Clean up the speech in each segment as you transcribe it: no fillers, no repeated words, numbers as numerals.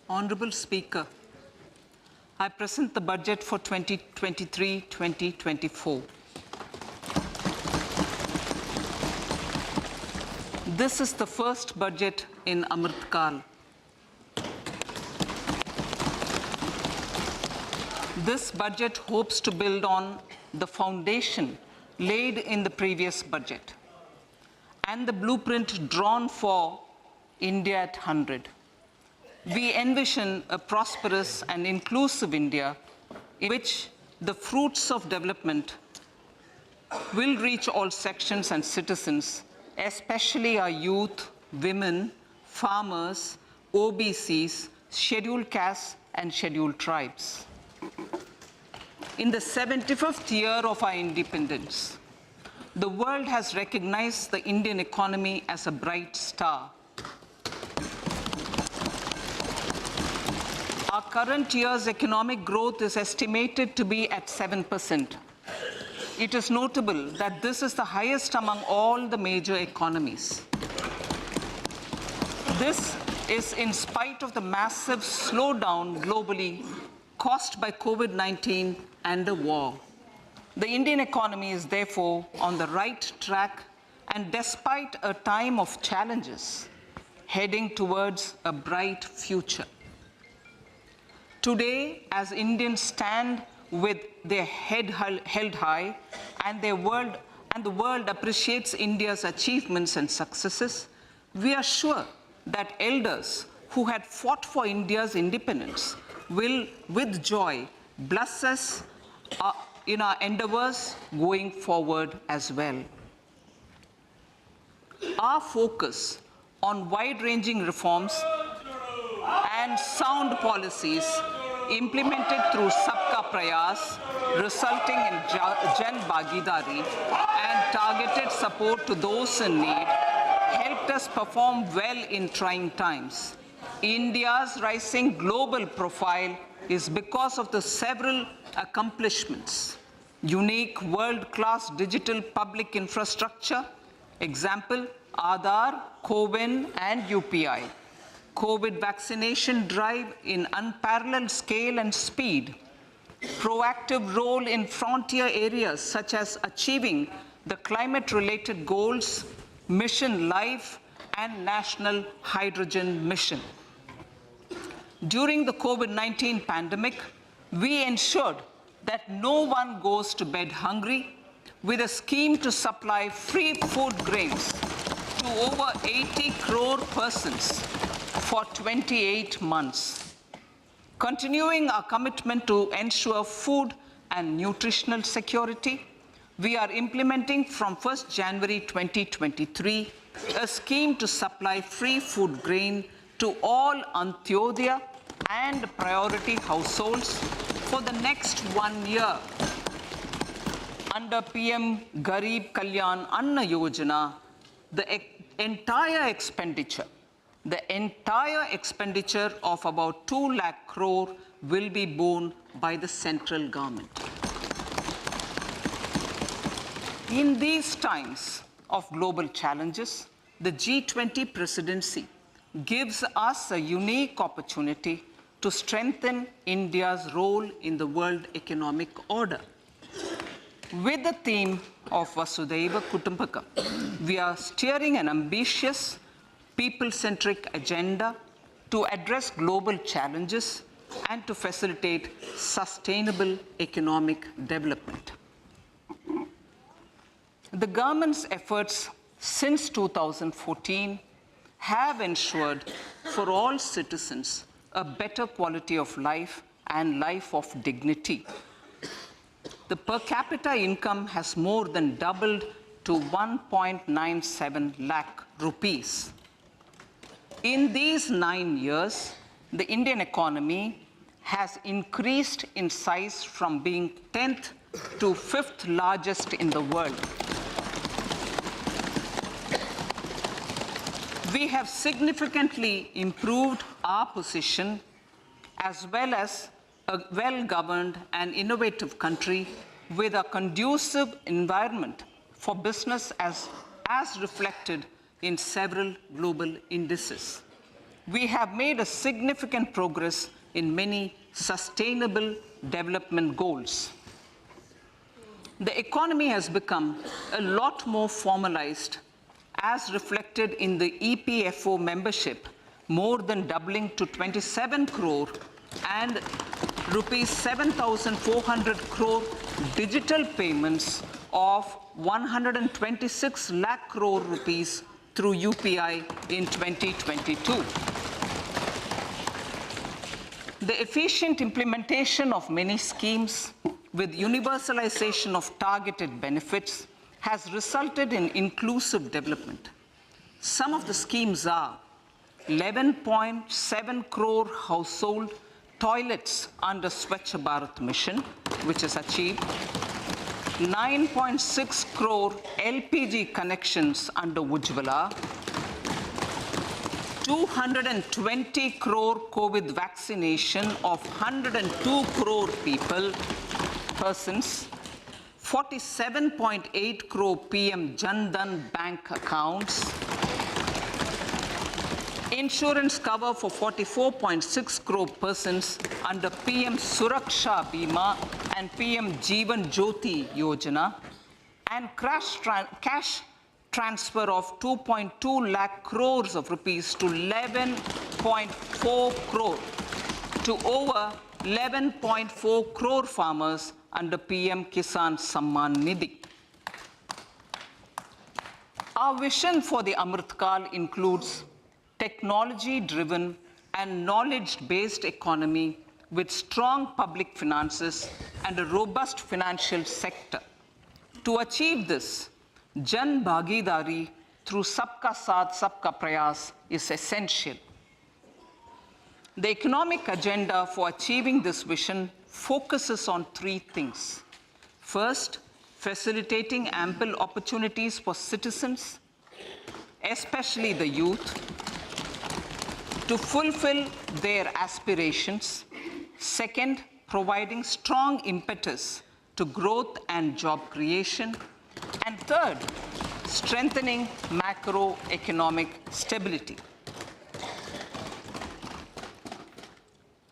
Honorable Speaker, I present the budget for 2023-2024. This is the first budget in Amrit Kaal. This budget hopes to build on the foundation laid in the previous budget and the blueprint drawn for India at 100. We envision a prosperous and inclusive India in which the fruits of development will reach all sections and citizens, especially our youth, women, farmers, OBCs, scheduled castes, and scheduled tribes. In the 75th year of our independence, the world has recognized the Indian economy as a bright star. Our current year's economic growth is estimated to be at 7%. It is notable that this is the highest among all the major economies. This is in spite of the massive slowdown globally caused by COVID-19 and the war. The Indian economy is therefore on the right track and despite a time of challenges, heading towards a bright future. Today, as Indians stand with their head held high and the world appreciates India's achievements and successes, we are sure that elders who had fought for India's independence will, with joy, bless us in our endeavors going forward as well. Our focus on wide-ranging reforms and sound policies implemented through Sabka Prayas, resulting in Jan Bhagidari and targeted support to those in need, helped us perform well in trying times. India's rising global profile is because of the several accomplishments. Unique world-class digital public infrastructure, example, Aadhaar, CoWIN, and UPI. COVID vaccination drive in unparalleled scale and speed. Proactive role in frontier areas such as achieving the climate-related goals, Mission Life, and National Hydrogen Mission. During the COVID-19 pandemic, we ensured that no one goes to bed hungry with a scheme to supply free food grains to over 80 crore persons for 28 months. Continuing our commitment to ensure food and nutritional security, we are implementing from 1st January 2023 a scheme to supply free food grain to all Antyodaya and priority households for the next 1 year. Under PM Garib Kalyan Anna Yojana, the entire expenditure of about 2 lakh crore will be borne by the central government. In these times of global challenges, the G20 presidency gives us a unique opportunity to strengthen India's role in the world economic order. With the theme of Vasudhaiva Kutumbakam, we are steering an ambitious, people-centric agenda to address global challenges and to facilitate sustainable economic development. The government's efforts since 2014 have ensured for all citizens a better quality of life and life of dignity. The per capita income has more than doubled to 1.97 lakh rupees. In these 9 years, the Indian economy has increased in size from being 10th to 5th largest in the world. We have significantly improved our position as well as a well-governed and innovative country with a conducive environment for business as reflected in several global indices. we have made a significant progress in many sustainable development goals. The economy has become a lot more formalized, as reflected in the EPFO membership, more than doubling to 27 crore, and rupees 7,400 crore digital payments of 126 lakh crore rupees through UPI in 2022. The efficient implementation of many schemes with universalization of targeted benefits has resulted in inclusive development. Some of the schemes are 11.7 crore household toilets under Swachh Bharat mission, which is achieved, 9.6 crore LPG connections under Ujjwala, 220 crore COVID vaccination of 102 crore persons, 47.8 crore PM Jan Dhan bank accounts, insurance cover for 44.6 crore persons under PM Suraksha Bima and PM Jeevan Jyoti Yojana, and cash transfer of 2.2 lakh crores of rupees to 11.4 crore to over 11.4 crore farmers under PM Kisan Samman Nidhi. Our vision for the Amrit Kaal includes technology-driven and knowledge-based economy with strong public finances and a robust financial sector. To achieve this, Jan Bhagidari through Sabka Saath Sabka Prayas is essential. The economic agenda for achieving this vision focuses on three things. First, facilitating ample opportunities for citizens, especially the youth, to fulfill their aspirations. Second, providing strong impetus to growth and job creation. And third, strengthening macroeconomic stability.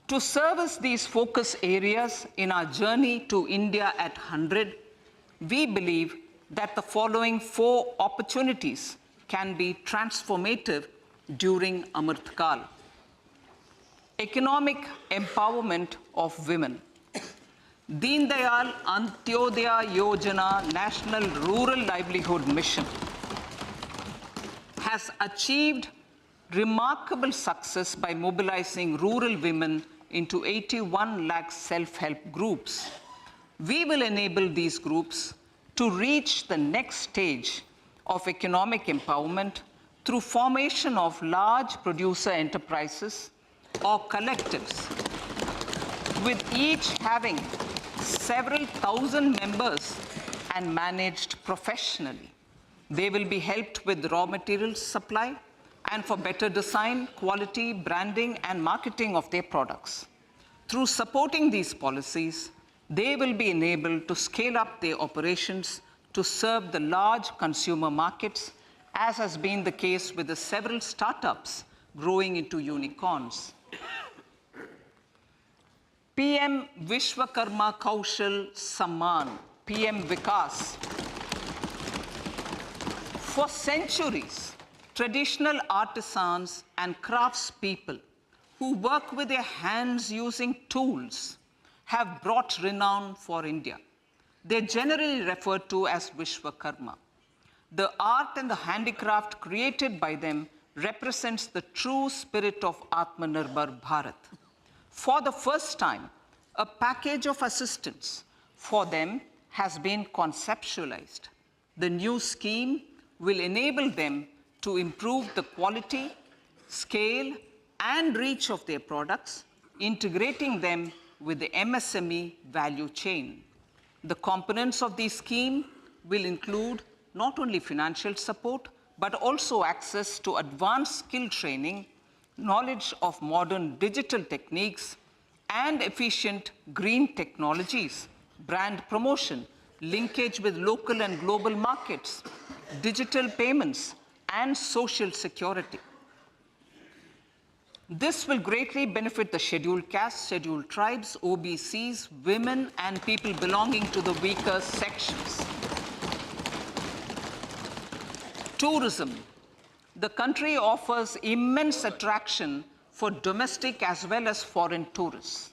To service these focus areas in our journey to India at 100, we believe that the following four opportunities can be transformative during Amrit Kaal. Economic empowerment of women. Deen Dayal Antyodaya Yojana National Rural Livelihood Mission has achieved remarkable success by mobilizing rural women into 81 lakh self-help groups. We will enable these groups to reach the next stage of economic empowerment through formation of large producer enterprises or collectives, with each having several thousand members and managed professionally. They will be helped with raw materials supply and for better design, quality, branding, and marketing of their products. Through supporting these policies, they will be enabled to scale up their operations to serve the large consumer markets, as has been the case with the several startups growing into unicorns. PM Vishwakarma Kaushal Samman, PM Vikas. For centuries, traditional artisans and craftspeople who work with their hands using tools have brought renown for India. They're generally referred to as Vishwakarma. The art and the handicraft created by them represents the true spirit of Atmanirbhar Bharat. For the first time, a package of assistance for them has been conceptualized. The new scheme will enable them to improve the quality, scale, and reach of their products, integrating them with the MSME value chain. The components of this scheme will include not only financial support, but also access to advanced skill training, knowledge of modern digital techniques, and efficient green technologies, brand promotion, linkage with local and global markets, digital payments, and social security. This will greatly benefit the scheduled castes, scheduled tribes, OBCs, women, and people belonging to the weaker sections. Tourism. The country offers immense attraction for domestic as well as foreign tourists.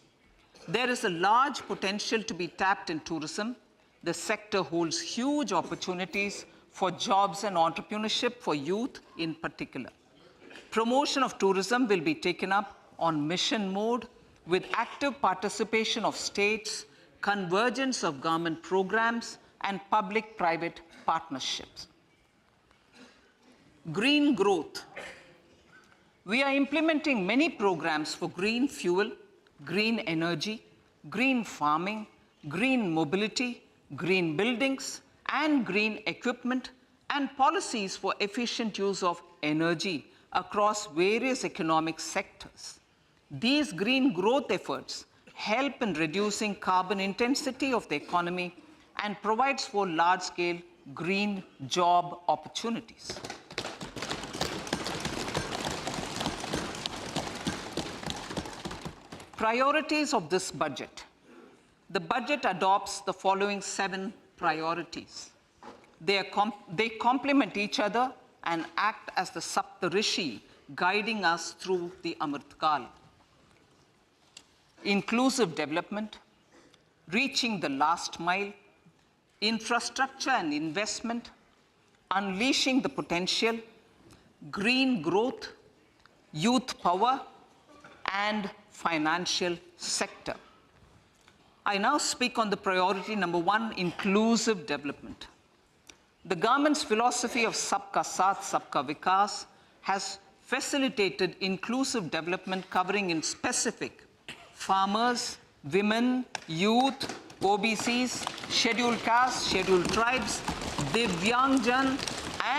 There is a large potential to be tapped in tourism. The sector holds huge opportunities for jobs and entrepreneurship for youth in particular. Promotion of tourism will be taken up on mission mode with active participation of states, convergence of government programs, and public-private partnerships. Green growth. We are implementing many programs for green fuel, green energy, green farming, green mobility, green buildings, and green equipment, and policies for efficient use of energy across various economic sectors. These green growth efforts help in reducing carbon intensity of the economy and provides for large-scale green job opportunities. Priorities of this budget. The budget adopts the following 7 priorities. They complement each other and act as the Saptarishi guiding us through the Amrit Kaal. Inclusive development, reaching the last mile, infrastructure and investment, unleashing the potential, green growth, youth power, and financial sector. I now speak on the priority number 1, inclusive development. The government's philosophy of Sabka Saath, Sabka Vikas has facilitated inclusive development covering in specific farmers, women, youth, OBCs, scheduled castes, scheduled tribes, Divyangjan,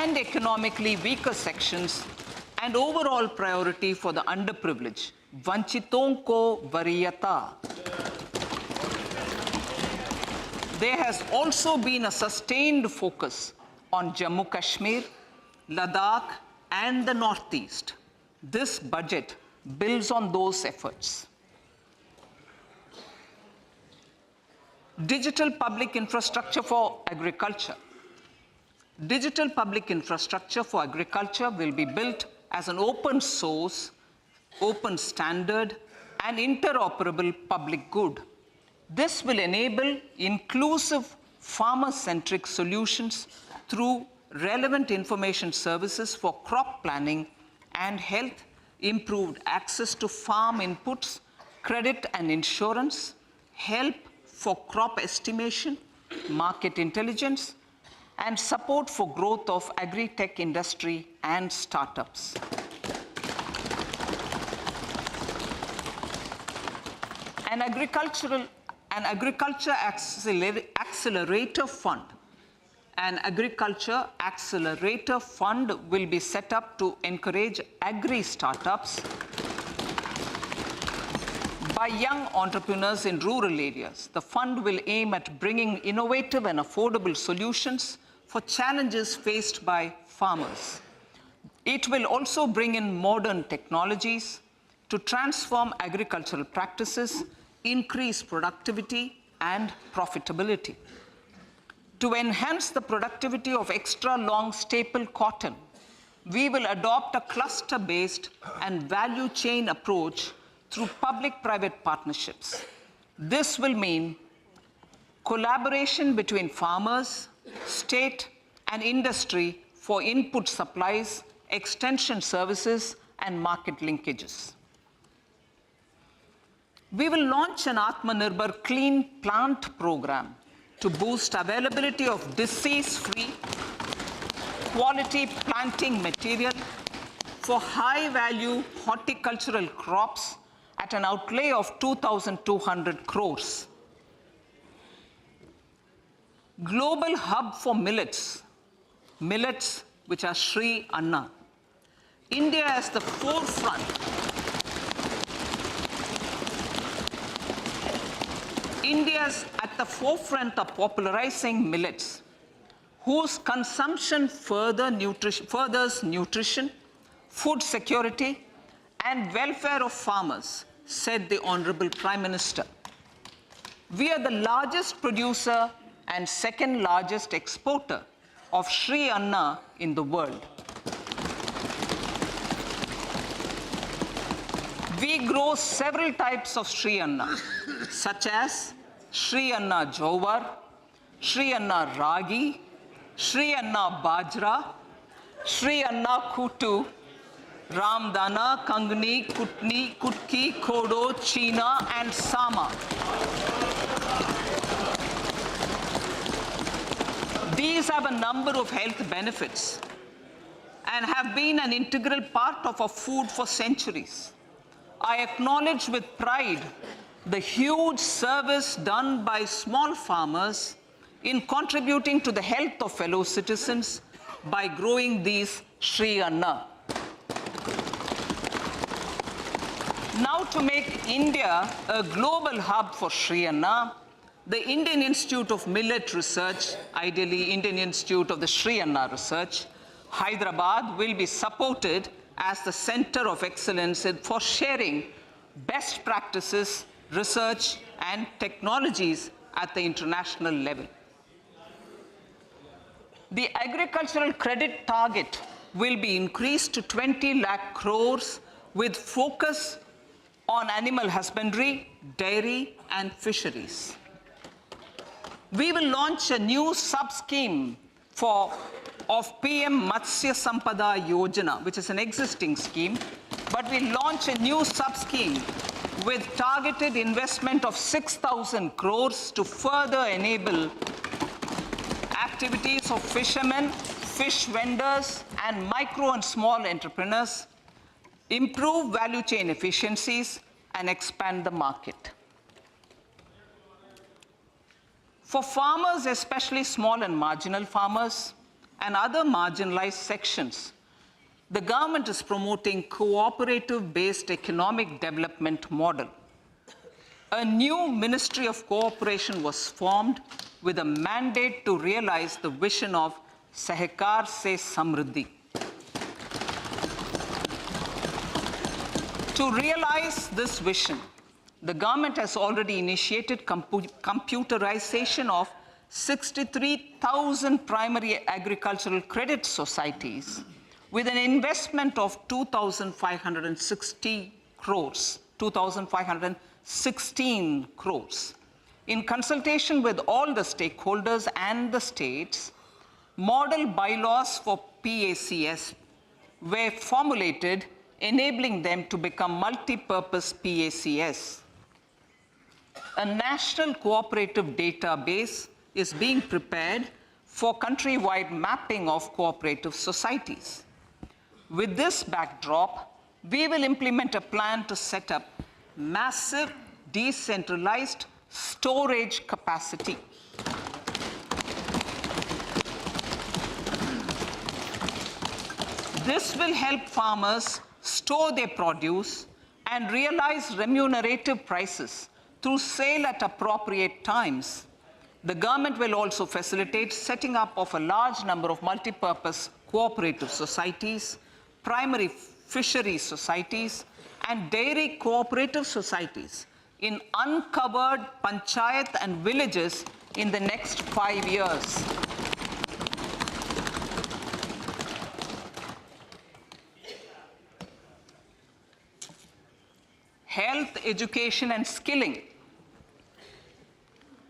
and economically weaker sections, and overall priority for the underprivileged. Vanchiton ko variyata. There has also been a sustained focus on Jammu Kashmir, Ladakh, and the Northeast. This budget builds on those efforts. Digital public infrastructure for agriculture. Digital public infrastructure for agriculture will be built as an open source, open standard, and interoperable public good. This will enable inclusive farmer-centric solutions through relevant information services for crop planning and health, improved access to farm inputs, credit and insurance, help for crop estimation, market intelligence, and support for growth of agri-tech industry and startups. An agriculture accelerator fund. An agriculture accelerator fund will be set up to encourage agri-startups by young entrepreneurs in rural areas. The fund will aim at bringing innovative and affordable solutions for challenges faced by farmers. It will also bring in modern technologies to transform agricultural practices, increase productivity and profitability. To enhance the productivity of extra long staple cotton, we will adopt a cluster-based and value chain approach through public-private partnerships. This will mean collaboration between farmers, state, and industry for input supplies, extension services, and market linkages. We will launch an Atmanirbhar Clean Plant program to boost availability of disease-free, quality planting material for high-value horticultural crops at an outlay of 2,200 crores. Global hub for millets, which are Sri Anna. India is the forefront. India is at the forefront of popularizing millets, whose consumption furthers nutrition, food security, and welfare of farmers, said the Honorable Prime Minister. We are the largest producer and second largest exporter of Sri Anna in the world. We grow several types of Sri Anna, such as Sri Anna Jowar, Sri Anna Ragi, Sri Anna Bajra, Sri Anna Kutu, Ramdana, Kangni, Kutni, Kutki, Kodo, China, and Sama. These have a number of health benefits and have been an integral part of our food for centuries. I acknowledge with pride the huge service done by small farmers in contributing to the health of fellow citizens by growing these Sri Anna. Now, to make India a global hub for Sri Anna, the Indian Institute of Millet Research, ideally Indian Institute of the Sri Anna Research, Hyderabad, will be supported as the center of excellence for sharing best practices, research, and technologies at the international level. The agricultural credit target will be increased to 20 lakh crores with focus on animal husbandry, dairy, and fisheries. We will launch a new sub-scheme of PM Matsya Sampada Yojana, which is an existing scheme, but we launch a new sub-scheme with targeted investment of 6,000 crores to further enable activities of fishermen, fish vendors, and micro and small entrepreneurs, improve value chain efficiencies, and expand the market. For farmers, especially small and marginal farmers and other marginalized sections, the government is promoting cooperative-based economic development model. A new Ministry of Cooperation was formed with a mandate to realize the vision of Sahakar Se Samriddhi. To realize this vision, the government has already initiated computerization of 63,000 primary agricultural credit societies with an investment of 2,560 crores, 2,516 crores. In consultation with all the stakeholders and the states, model bylaws for PACS were formulated, enabling them to become multi-purpose PACS. A national cooperative database is being prepared for countrywide mapping of cooperative societies. With this backdrop, we will implement a plan to set up massive decentralized storage capacity. This will help farmers store their produce and realize remunerative prices through sale at appropriate times. The government will also facilitate setting up of a large number of multi-purpose cooperative societies, primary fishery societies, and dairy cooperative societies in uncovered panchayat and villages in the next 5 years. Health, education, and skilling.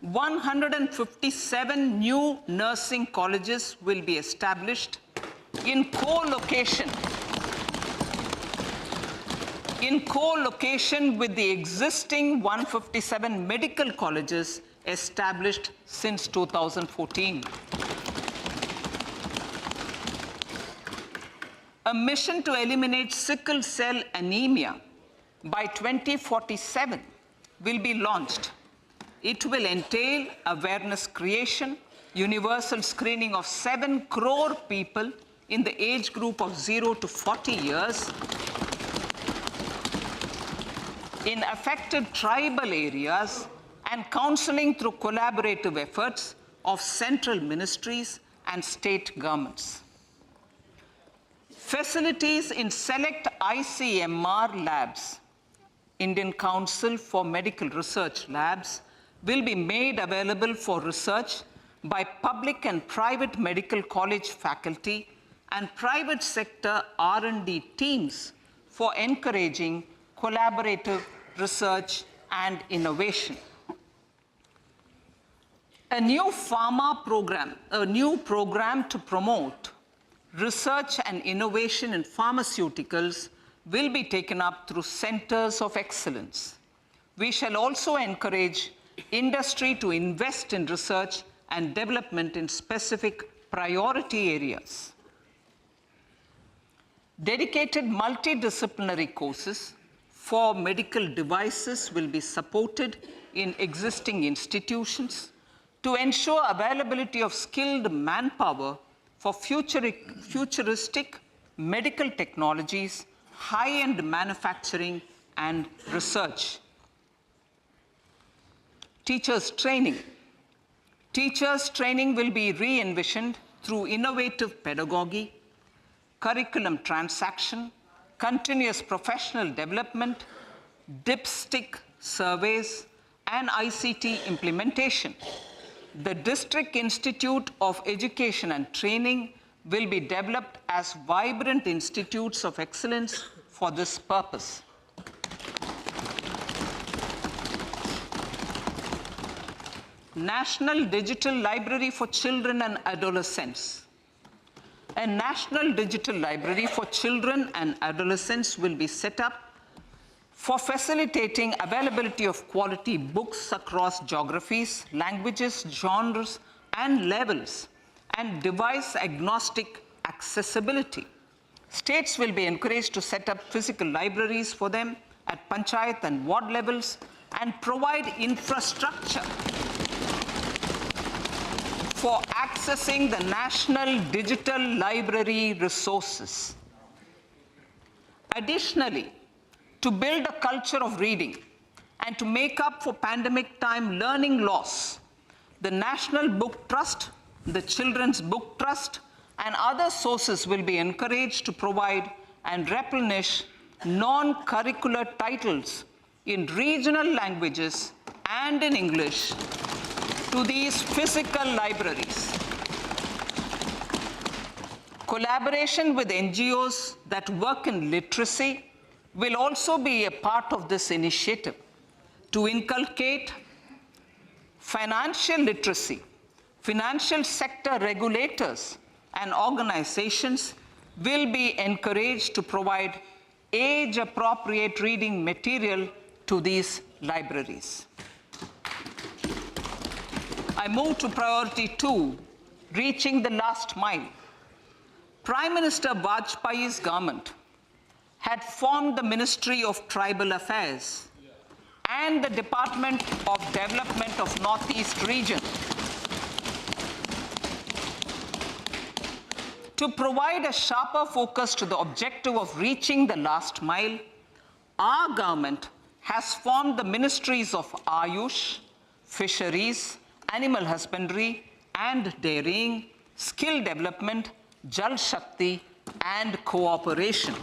157 new nursing colleges will be established in co-location with the existing 157 medical colleges established since 2014. A mission to eliminate sickle cell anemia by 2047 will be launched. It will entail awareness creation, universal screening of 7 crore people in the age group of 0 to 40 years in affected tribal areas, and counseling through collaborative efforts of central ministries and state governments. Facilities in select ICMR labs, Indian Council for Medical Research Labs, will be made available for research by public and private medical college faculty and private sector R&D teams for encouraging collaborative research and innovation. A new program to promote research and innovation in pharmaceuticals will be taken up through centers of excellence. We shall also encourage industry to invest in research and development in specific priority areas. Dedicated multidisciplinary courses for medical devices will be supported in existing institutions to ensure availability of skilled manpower for futuristic medical technologies, high-end manufacturing, and research. Teachers' training. Teachers' training will be re-envisioned through innovative pedagogy, curriculum transaction, continuous professional development, dipstick surveys, and ICT implementation. The District Institute of Education and Training will be developed as vibrant institutes of excellence for this purpose. National Digital Library for Children and Adolescents. A National Digital Library for Children and Adolescents will be set up for facilitating availability of quality books across geographies, languages, genres, and levels, and device-agnostic accessibility. States will be encouraged to set up physical libraries for them at panchayat and ward levels and provide infrastructure for accessing the national digital library resources. Additionally, to build a culture of reading and to make up for pandemic time learning loss, the National Book Trust, the Children's Book Trust, and other sources will be encouraged to provide and replenish non-curricular titles in regional languages and in English to these physical libraries. Collaboration with NGOs that work in literacy will also be a part of this initiative to inculcate financial literacy. Financial sector regulators and organizations will be encouraged to provide age-appropriate reading material to these libraries. I move to priority 2, reaching the last mile. Prime Minister Vajpayee's government had formed the Ministry of Tribal Affairs and the Department of Development of Northeast Region to provide a sharper focus to the objective of reaching the last mile. Our government has formed the Ministries of Ayush, Fisheries, Animal Husbandry and Dairying, Skill Development, Jal Shakti, and Cooperation.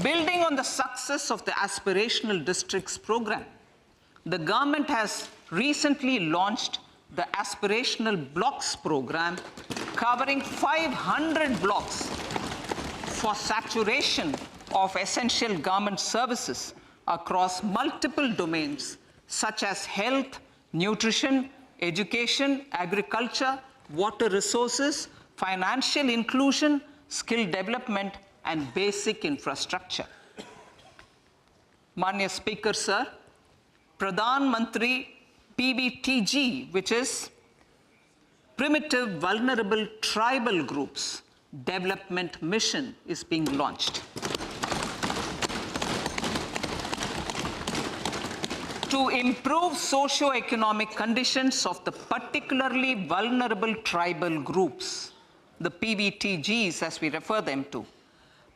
Building on the success of the Aspirational Districts program, the government has recently launched the Aspirational Blocks program, covering 500 blocks for saturation of essential government services across multiple domains such as health, nutrition, education, agriculture, water resources, financial inclusion, skill development, and basic infrastructure. Manya Speaker, sir, Pradhan Mantri PBTG, which is Primitive Vulnerable Tribal Groups Development Mission, is being launched. To improve socio-economic conditions of the particularly vulnerable tribal groups, the PVTGs as we refer them to,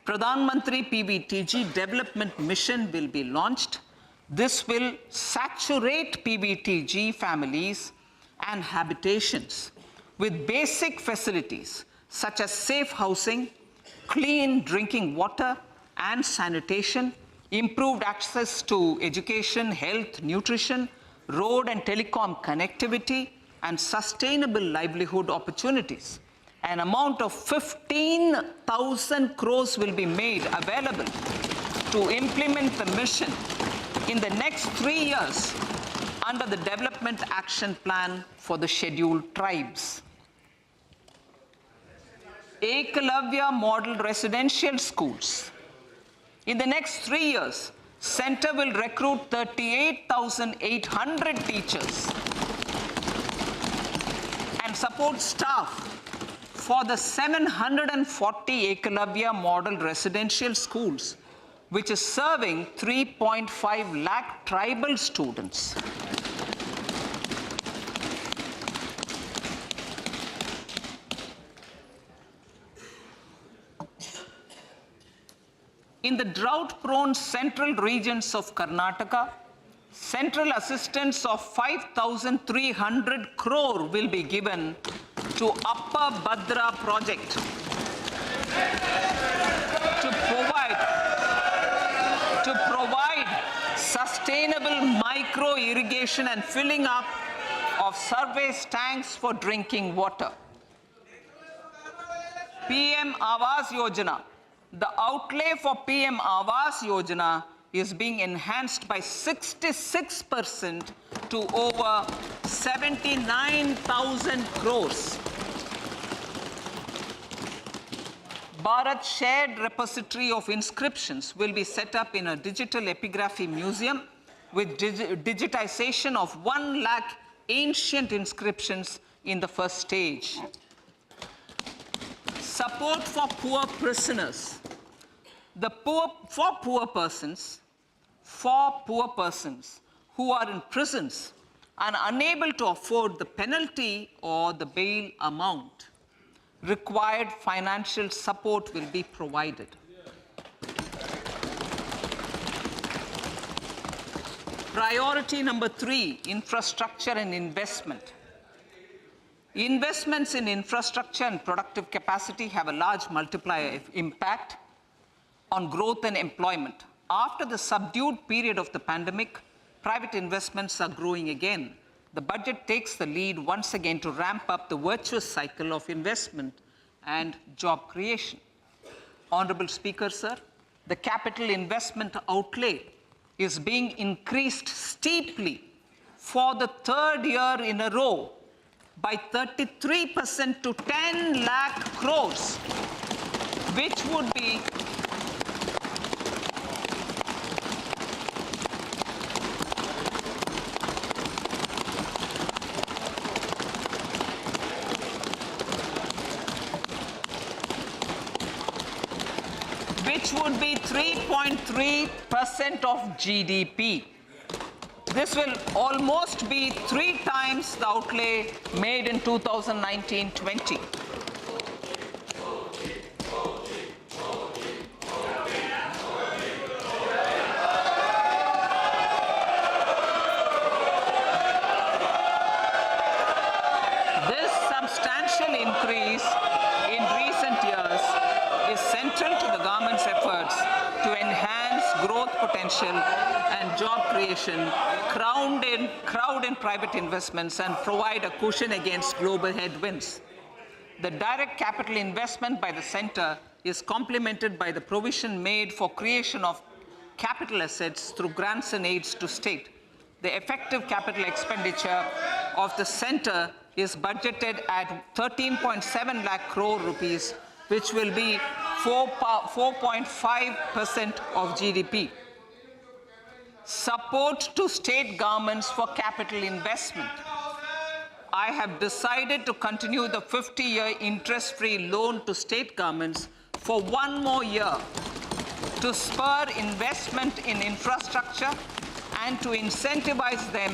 Pradhan Mantri PVTG Development Mission will be launched. This will saturate PVTG families and habitations with basic facilities such as safe housing, clean drinking water and sanitation, improved access to education, health, nutrition, road and telecom connectivity, and sustainable livelihood opportunities. An amount of 15,000 crores will be made available to implement the mission in the next 3 years under the Development Action Plan for the Scheduled Tribes. Ekalavya Model Residential Schools. In the next 3 years, Center will recruit 38,800 teachers and support staff for the 740 Ekalavya Model Residential Schools, which is serving 3.5 lakh tribal students. In the drought-prone central regions of Karnataka, central assistance of 5,300 crore will be given to Upper Bhadra project to provide sustainable micro-irrigation and filling up of surface tanks for drinking water. PM Awas Yojana. The outlay for PM Awas Yojana is being enhanced by 66% to over 79,000 crores. Bharat Shared Repository of Inscriptions will be set up in a digital epigraphy museum with digitization of 1 lakh ancient inscriptions in the first stage. Support for poor prisoners. For poor persons who are in prisons and unable to afford the penalty or the bail amount, required financial support will be provided. Priority number 3, infrastructure and investment. Investments in infrastructure and productive capacity have a large multiplier impact on growth and employment. After the subdued period of the pandemic, private investments are growing again. The budget takes the lead once again to ramp up the virtuous cycle of investment and job creation. Honorable Speaker, sir, the capital investment outlay is being increased steeply for the 3rd year in a row by 33% to 10 lakh crores, which would be which would be 3.3% of GDP. This will almost be 3 times the outlay made in 2019-20. This substantial increase in recent years is central to the government's efforts to enhance growth potential and job creation, crowd in private investments, and provide a cushion against global headwinds. The direct capital investment by the center is complemented by the provision made for creation of capital assets through grants and aids to state. The effective capital expenditure of the center is budgeted at 13.7 lakh crore rupees, which will be 4.5% of GDP. Support to state governments for capital investment. I have decided to continue the 50-year interest-free loan to state governments for 1 more year to spur investment in infrastructure and to incentivize them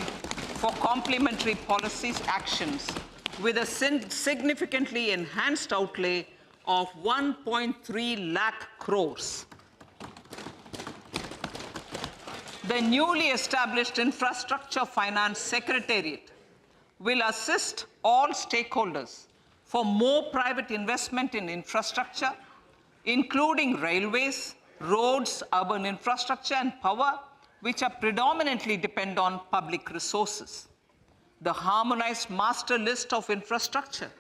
for complementary policies actions with a significantly enhanced outlay of 1.3 lakh crores. The newly established Infrastructure Finance Secretariat will assist all stakeholders for more private investment in infrastructure, including railways, roads, urban infrastructure, and power, which are predominantly depend on public resources. The harmonized master list of infrastructure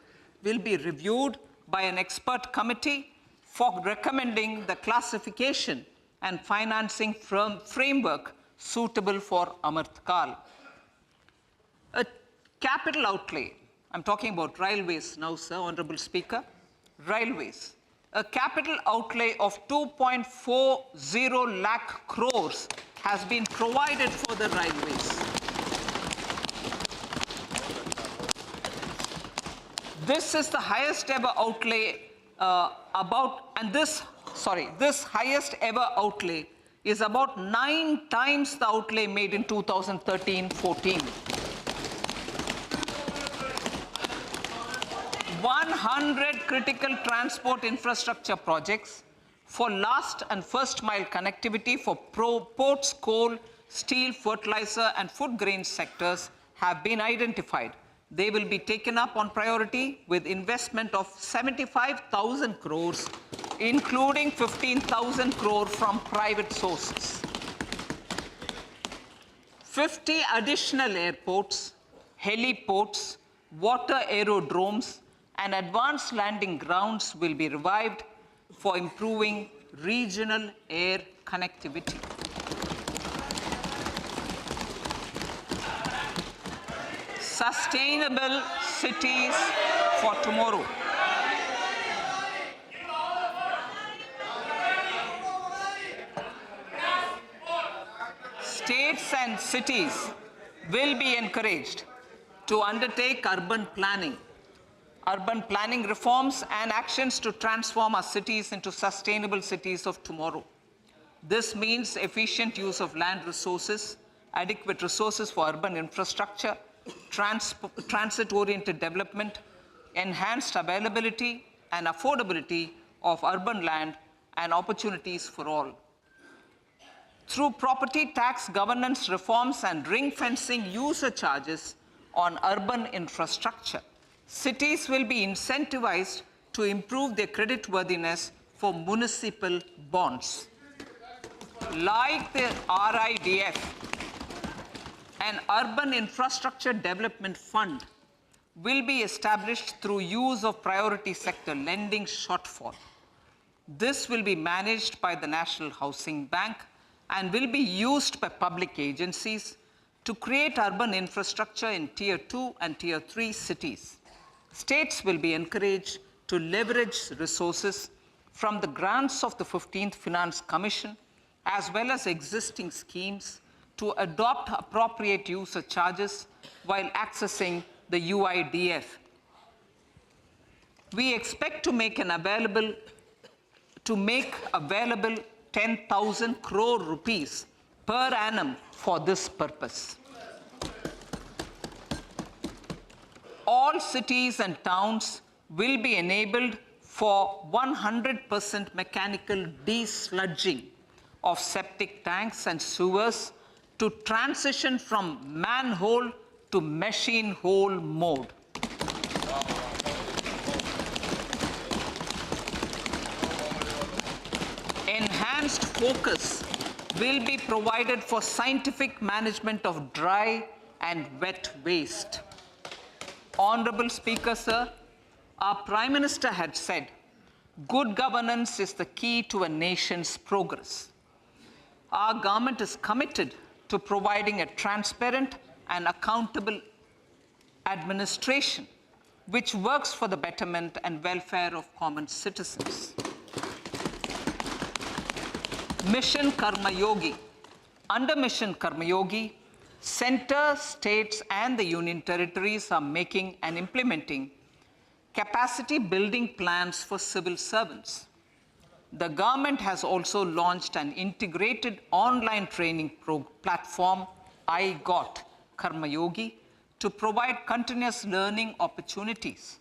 will be reviewed by an expert committee for recommending the classification and financing framework suitable for Amrit Kaal. A capital outlay, I'm talking about railways now, sir, Honorable Speaker, railways. A capital outlay of 2.40 lakh crores has been provided for the railways. This is the highest ever outlay this highest ever outlay is about 9 times the outlay made in 2013-14. 100 critical transport infrastructure projects for last and first mile connectivity for ports, coal, steel, fertilizer, and food grain sectors have been identified. They will be taken up on priority with investment of 75,000 crores, including 15,000 crore from private sources. 50 additional airports, heliports, water aerodromes, and advanced landing grounds will be revived for improving regional air connectivity. Sustainable cities for tomorrow. States and cities will be encouraged to undertake urban planning reforms and actions to transform our cities into sustainable cities of tomorrow. This means efficient use of land resources, adequate resources for urban infrastructure, transit-oriented development, enhanced availability and affordability of urban land, and opportunities for all. Through property tax governance reforms and ring-fencing user charges on urban infrastructure, cities will be incentivized to improve their creditworthiness for municipal bonds. Like the RIDF, an Urban Infrastructure Development Fund will be established through use of priority sector lending shortfall. This will be managed by the National Housing Bank and will be used by public agencies to create urban infrastructure in Tier 2 and Tier 3 cities. States will be encouraged to leverage resources from the grants of the 15th Finance Commission as well as existing schemes to adopt appropriate user charges while accessing the UIDF. We expect to make available 10,000 crore rupees per annum for this purpose. All cities and towns will be enabled for 100% mechanical desludging of septic tanks and sewers to transition from manhole to machine hole mode. Enhanced focus will be provided for scientific management of dry and wet waste. Honorable Speaker, sir, our Prime Minister had said, good governance is the key to a nation's progress. Our government is committed to providing a transparent and accountable administration which works for the betterment and welfare of common citizens. Mission Karma Yogi. Under Mission Karma Yogi, center, states, and the union territories are making and implementing capacity building plans for civil servants. The government has also launched an integrated online training platform, I Got Karma Yogi, to provide continuous learning opportunities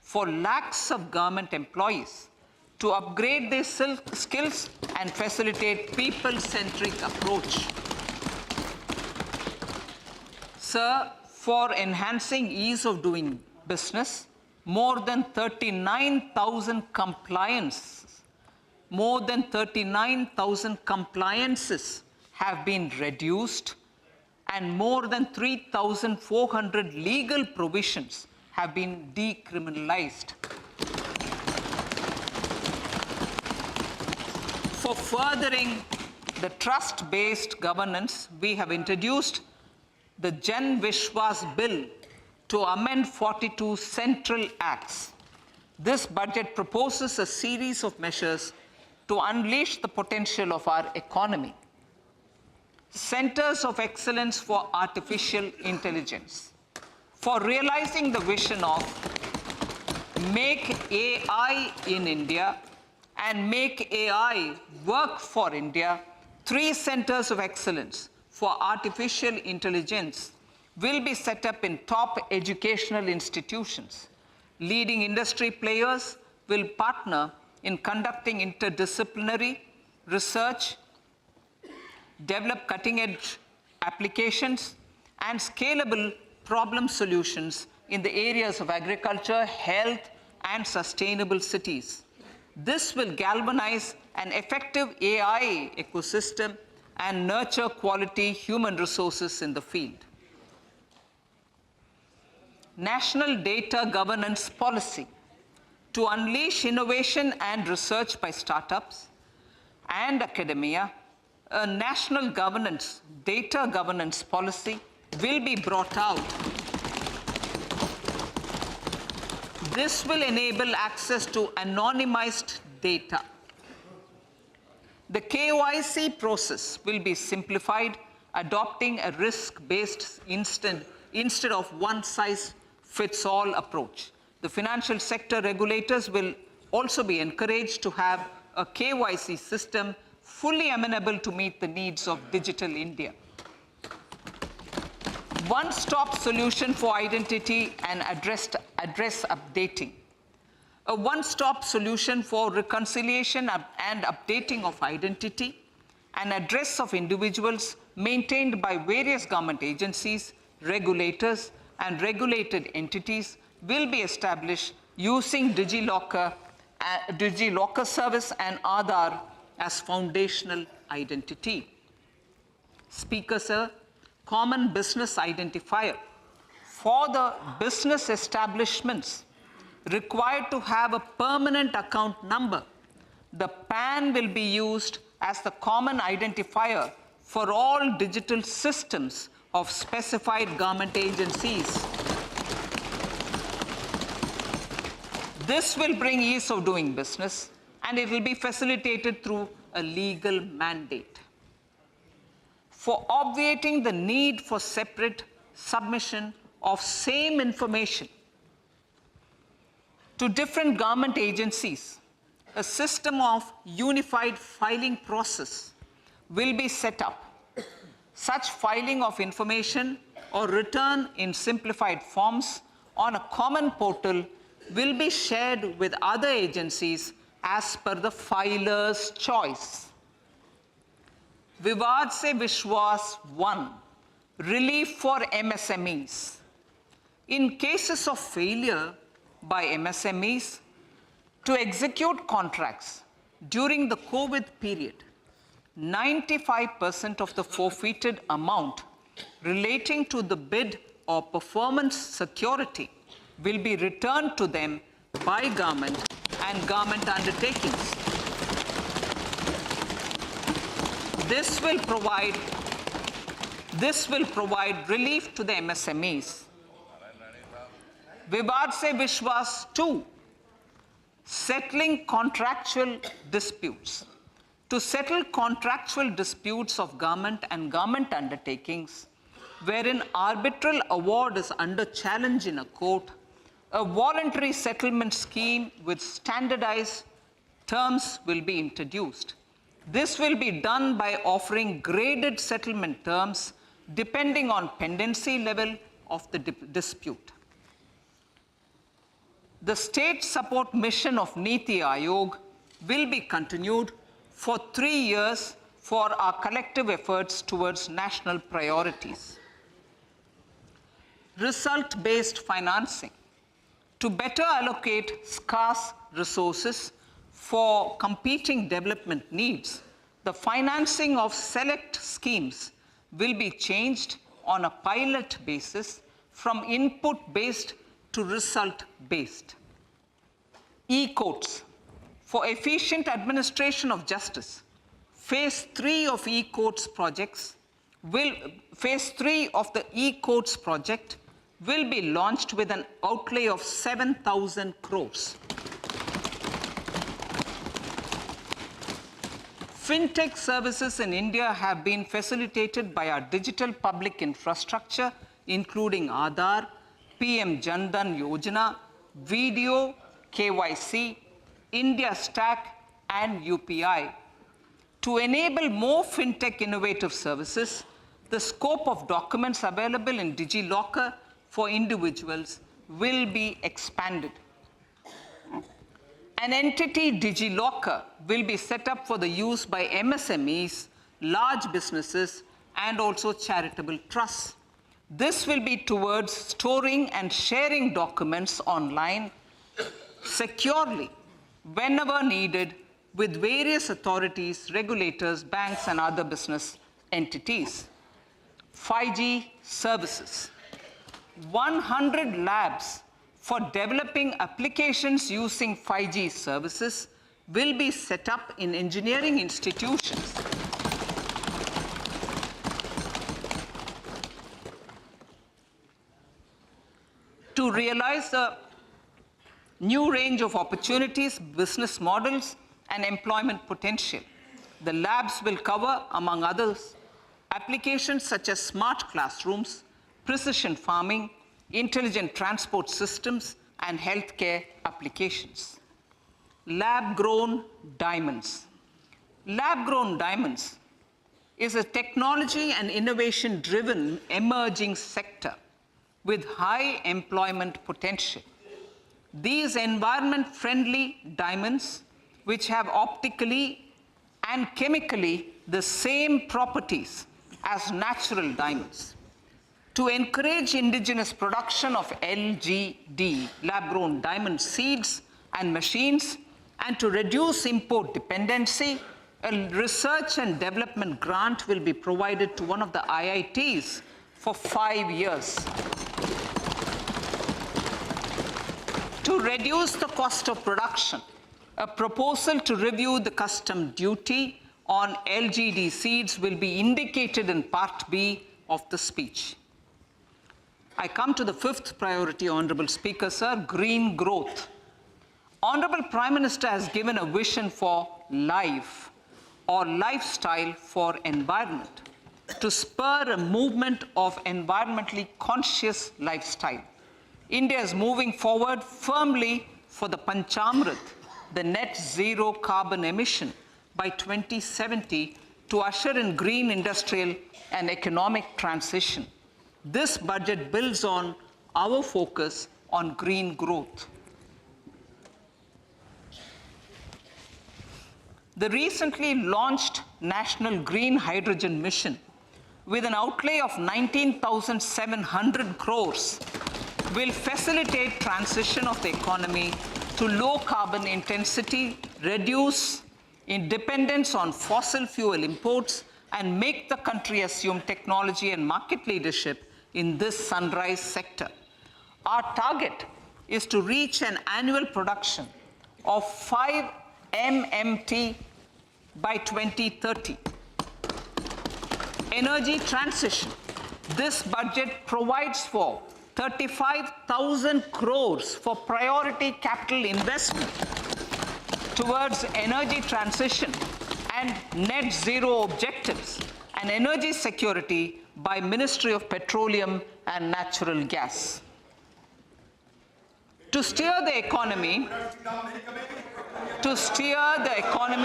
for lakhs of government employees to upgrade their skills and facilitate people-centric approach. Sir, for enhancing ease of doing business, more than 39,000 compliances have been reduced, and more than 3,400 legal provisions have been decriminalized. For furthering the trust-based governance, we have introduced the Jan Vishwas Bill to amend 42 central acts. This budget proposes a series of measures to unleash the potential of our economy. Centers of Excellence for Artificial Intelligence. For realizing the vision of Make AI in India and Make AI Work for India, 3 centers of excellence for artificial intelligence will be set up in top educational institutions. Leading industry players will partner in conducting interdisciplinary research, develop cutting-edge applications, and scalable problem solutions in the areas of agriculture, health, and sustainable cities. This will galvanize an effective AI ecosystem and nurture quality human resources in the field. National Data Governance Policy. To unleash innovation and research by startups and academia, a national data governance policy will be brought out. This will enable access to anonymized data. The KYC process will be simplified, adopting a risk-based instead of one-size-fits-all approach. The financial sector regulators will also be encouraged to have a KYC system fully amenable to meet the needs of digital India. One-stop solution for identity and address updating. A one-stop solution for reconciliation and updating of identity and address of individuals maintained by various government agencies, regulators, and regulated entities will be established using DigiLocker service and Aadhaar as foundational identity. Speaker, sir, common business identifier. For the business establishments required to have a permanent account number, the PAN will be used as the common identifier for all digital systems of specified government agencies. This will bring ease of doing business, and it will be facilitated through a legal mandate. For obviating the need for separate submission of same information to different government agencies, a system of unified filing process will be set up. Such filing of information or return in simplified forms on a common portal will be shared with other agencies as per the filer's choice. Vivad se Vishwas 1, relief for MSMEs. In cases of failure by MSMEs to execute contracts during the COVID period, 95% of the forfeited amount relating to the bid or performance security will be returned to them by government and government undertakings. This will provide relief to the MSMEs. Vivad se Vishwas 2, settling contractual disputes. To settle contractual disputes of government and government undertakings, wherein arbitral award is under challenge in a court, a voluntary settlement scheme with standardized terms will be introduced. This will be done by offering graded settlement terms depending on pendency level of the dispute. The state support mission of Niti Aayog will be continued for 3 years for our collective efforts towards national priorities. Result-based financing. to better allocate scarce resources for competing development needs, the financing of select schemes will be changed on a pilot basis from input-based to result-based. E-courts. For efficient administration of justice, Phase 3 of the e-courts project will be launched with an outlay of 7,000 crores. Fintech services in India have been facilitated by our digital public infrastructure, including Aadhaar, PM Jan Dhan Yojana, Video, KYC, India Stack, and UPI. To enable more fintech innovative services, the scope of documents available in DigiLocker for individuals will be expanded. An entity, DigiLocker, will be set up for the use by MSMEs, large businesses, and also charitable trusts. This will be towards storing and sharing documents online securely whenever needed with various authorities, regulators, banks, and other business entities. 5G services. 100 labs for developing applications using 5G services will be set up in engineering institutions. To realize the new range of opportunities, business models, and employment potential, the labs will cover, among others, applications such as smart classrooms, precision farming, intelligent transport systems, and healthcare applications. Lab-grown diamonds. Lab-grown diamonds is a technology and innovation-driven emerging sector with high employment potential. These environment-friendly diamonds, which have optically and chemically the same properties as natural diamonds. To encourage indigenous production of LGD, lab-grown diamond seeds and machines, and to reduce import dependency, a research and development grant will be provided to one of the IITs for 5 years. To reduce the cost of production, a proposal to review the custom duty on LGD seeds will be indicated in Part B of the speech. I come to the fifth priority, Honorable Speaker, sir, green growth. Honorable Prime Minister has given a vision for life or lifestyle for environment to spur a movement of environmentally conscious lifestyle. India is moving forward firmly for the Panchamrit, the net zero carbon emission by 2070 to usher in green industrial and economic transition. This budget builds on our focus on green growth. The recently launched National Green Hydrogen Mission, with an outlay of 19,700 crores, will facilitate transition of the economy to low carbon intensity, reduce dependence on fossil fuel imports, and make the country assume technology and market leadership in this sunrise sector. Our target is to reach an annual production of 5 MMT by 2030. Energy transition. This budget provides for 35,000 crores for priority capital investment towards energy transition and net zero objectives and energy security by Ministry of Petroleum and Natural Gas. To steer the economy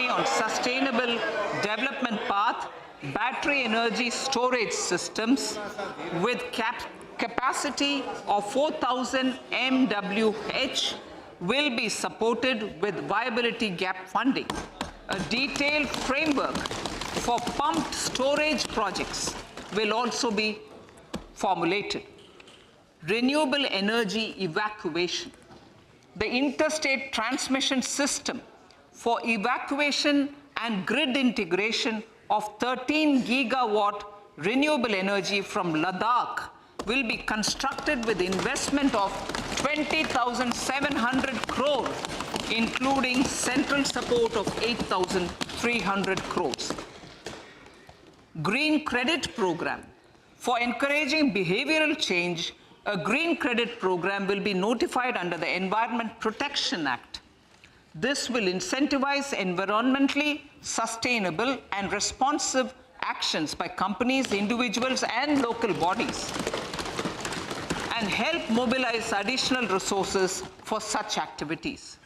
on sustainable development path, battery energy storage systems with capacity of 4,000 MWH will be supported with viability gap funding. A detailed framework for pumped storage projects will also be formulated. Renewable energy evacuation. the interstate transmission system for evacuation and grid integration of 13 gigawatt renewable energy from Ladakh will be constructed with investment of 20,700 crore, including central support of 8,300 crores. Green Credit Program. For encouraging behavioral change, a green credit program will be notified under the Environment Protection Act. This will incentivize environmentally sustainable and responsive actions by companies, individuals, and local bodies, and help mobilize additional resources for such activities.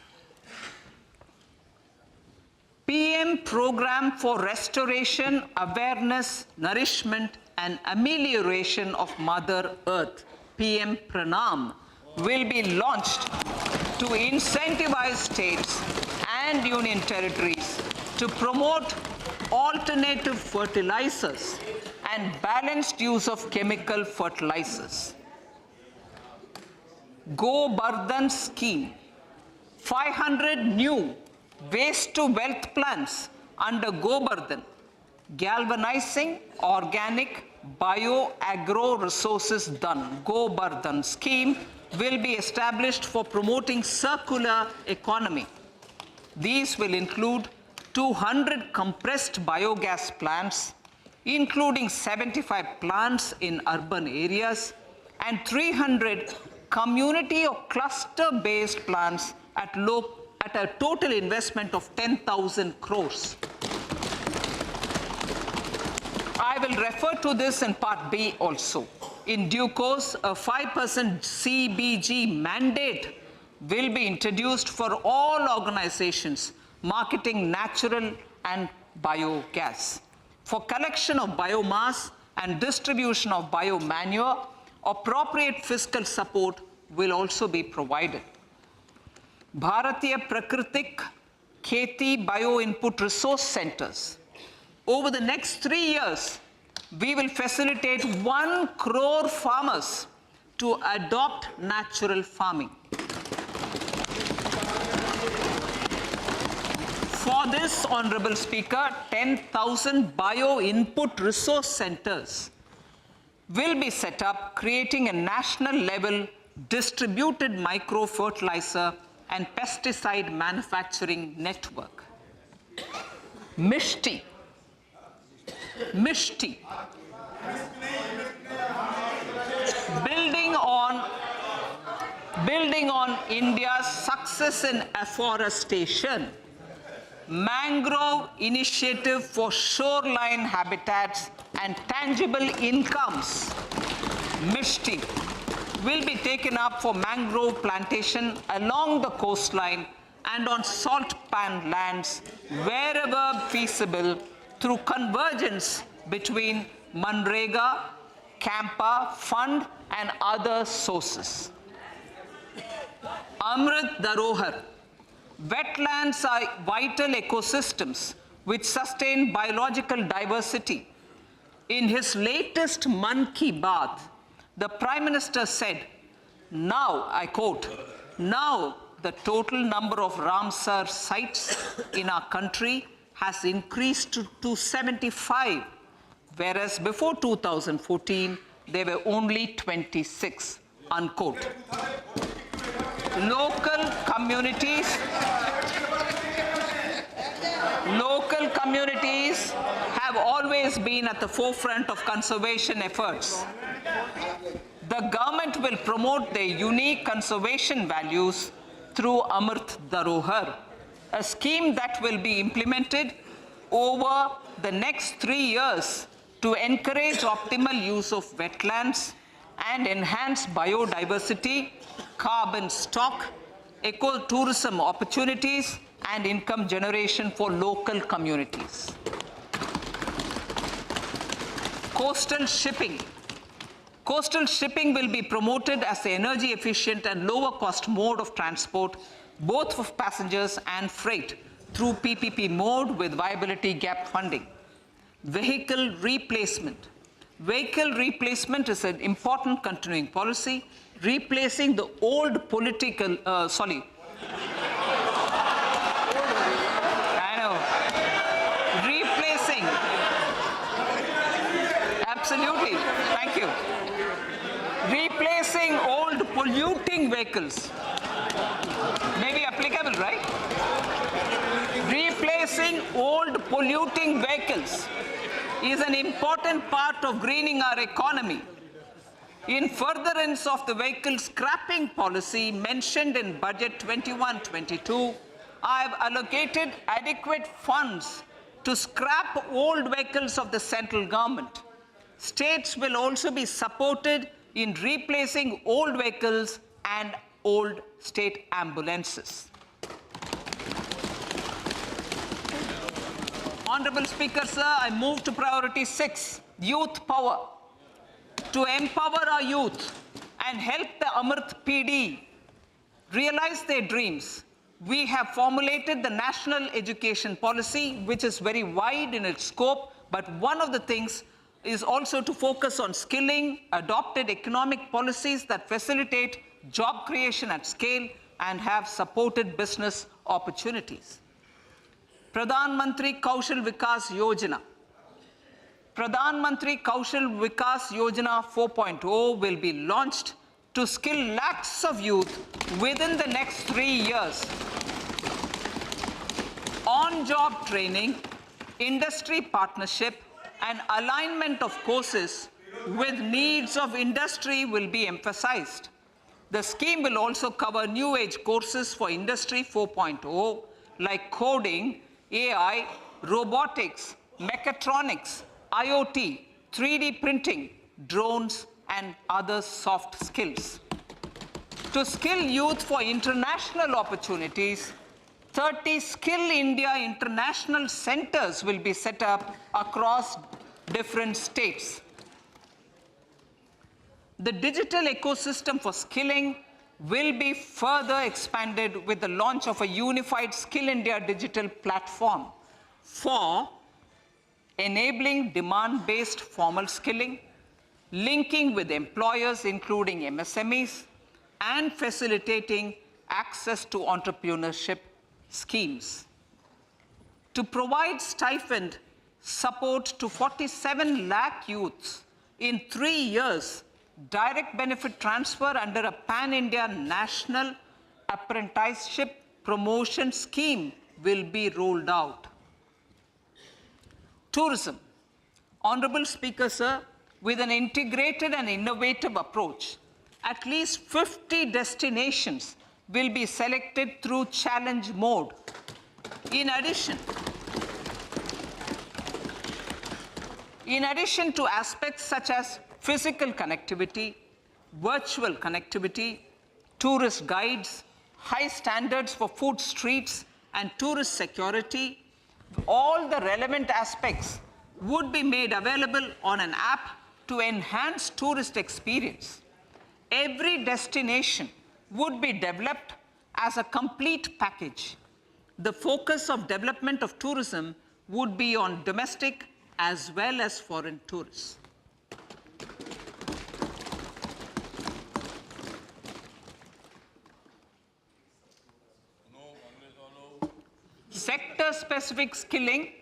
PM Program for Restoration, Awareness, Nourishment, and Amelioration of Mother Earth, PM Pranam, will be launched to incentivize states and union territories to promote alternative fertilizers and balanced use of chemical fertilizers. Go Bardhan Scheme. 500 new waste to wealth plants under Go Bardhan, galvanizing organic bio-agro resources done. Go Bardhan scheme will be established for promoting circular economy. These will include 200 compressed biogas plants, including 75 plants in urban areas, and 300 community or cluster-based plants at a total investment of 10,000 crores. I will refer to this in Part B also. In due course, a 5% CBG mandate will be introduced for all organizations marketing natural and biogas. For collection of biomass and distribution of biomanure, appropriate fiscal support will also be provided. Bharatiya Prakritik Kheti Bio Input Resource Centers. Over the next 3 years, we will facilitate 1 crore farmers to adopt natural farming. For this, Honorable Speaker, 10,000 bio input resource centers will be set up, creating a national level distributed micro fertilizer and pesticide manufacturing network. Mishti. Building on India's success in afforestation, mangrove initiative for shoreline habitats and tangible incomes, Mishti, will be taken up for mangrove plantation along the coastline and on salt pan lands wherever feasible through convergence between Manrega, Campa, Fund and other sources. Amrit Dharohar. Wetlands are vital ecosystems which sustain biological diversity. In his latest Mann Ki Baat, the Prime Minister said, now, I quote, now the total number of Ramsar sites in our country has increased to 75, whereas before 2014, there were only 26, unquote. Local communities have always been at the forefront of conservation efforts. The government will promote their unique conservation values through Amrit Dharohar, a scheme that will be implemented over the next 3 years to encourage optimal use of wetlands and enhance biodiversity, carbon stock, ecotourism opportunities, and income generation for local communities. Coastal shipping. Coastal shipping will be promoted as the energy efficient and lower cost mode of transport, both for passengers and freight, through PPP mode with viability gap funding. Vehicle replacement. Vehicle replacement is an important continuing policy, replacing the old Thank you. Replacing old polluting vehicles. May be applicable, right? Replacing old polluting vehicles is an important part of greening our economy. In furtherance of the vehicle scrapping policy mentioned in Budget 21-22, I have allocated adequate funds to scrap old vehicles of the central government. States will also be supported in replacing old vehicles and old state ambulances. Honorable Speaker, sir, I move to priority 6, youth power. To empower our youth and help the Amrit PD realize their dreams, we have formulated the National Education Policy, which is very wide in its scope, but one of the things is also to focus on skilling, adopted economic policies that facilitate job creation at scale and have supported business opportunities. Pradhan Mantri Kaushal Vikas Yojana. Pradhan Mantri Kaushal Vikas Yojana 4.0 will be launched to skill lakhs of youth within the next 3 years. On-job training, industry partnership, and alignment of courses with needs of industry will be emphasized. The scheme will also cover new age courses for Industry 4.0 like coding, AI, robotics, mechatronics, IoT, 3D printing, drones, and other soft skills. To skill youth for international opportunities, 30 Skill India International Centers will be set up across different states. The digital ecosystem for skilling will be further expanded with the launch of a unified Skill India digital platform for enabling demand-based formal skilling, linking with employers including MSMEs, and facilitating access to entrepreneurship schemes. To provide stipend support to 47 lakh youths in 3 years, direct benefit transfer under a pan-India national apprenticeship promotion scheme will be rolled out. Tourism. Honorable Speaker, sir, with an integrated and innovative approach, at least 50 destinations will be selected through challenge mode. In addition to aspects such as physical connectivity, virtual connectivity, tourist guides, high standards for food streets, and tourist security, all the relevant aspects would be made available on an app to enhance tourist experience. Every destination would be developed as a complete package. The focus of development of tourism would be on domestic as well as foreign tourists. Sector-specific skilling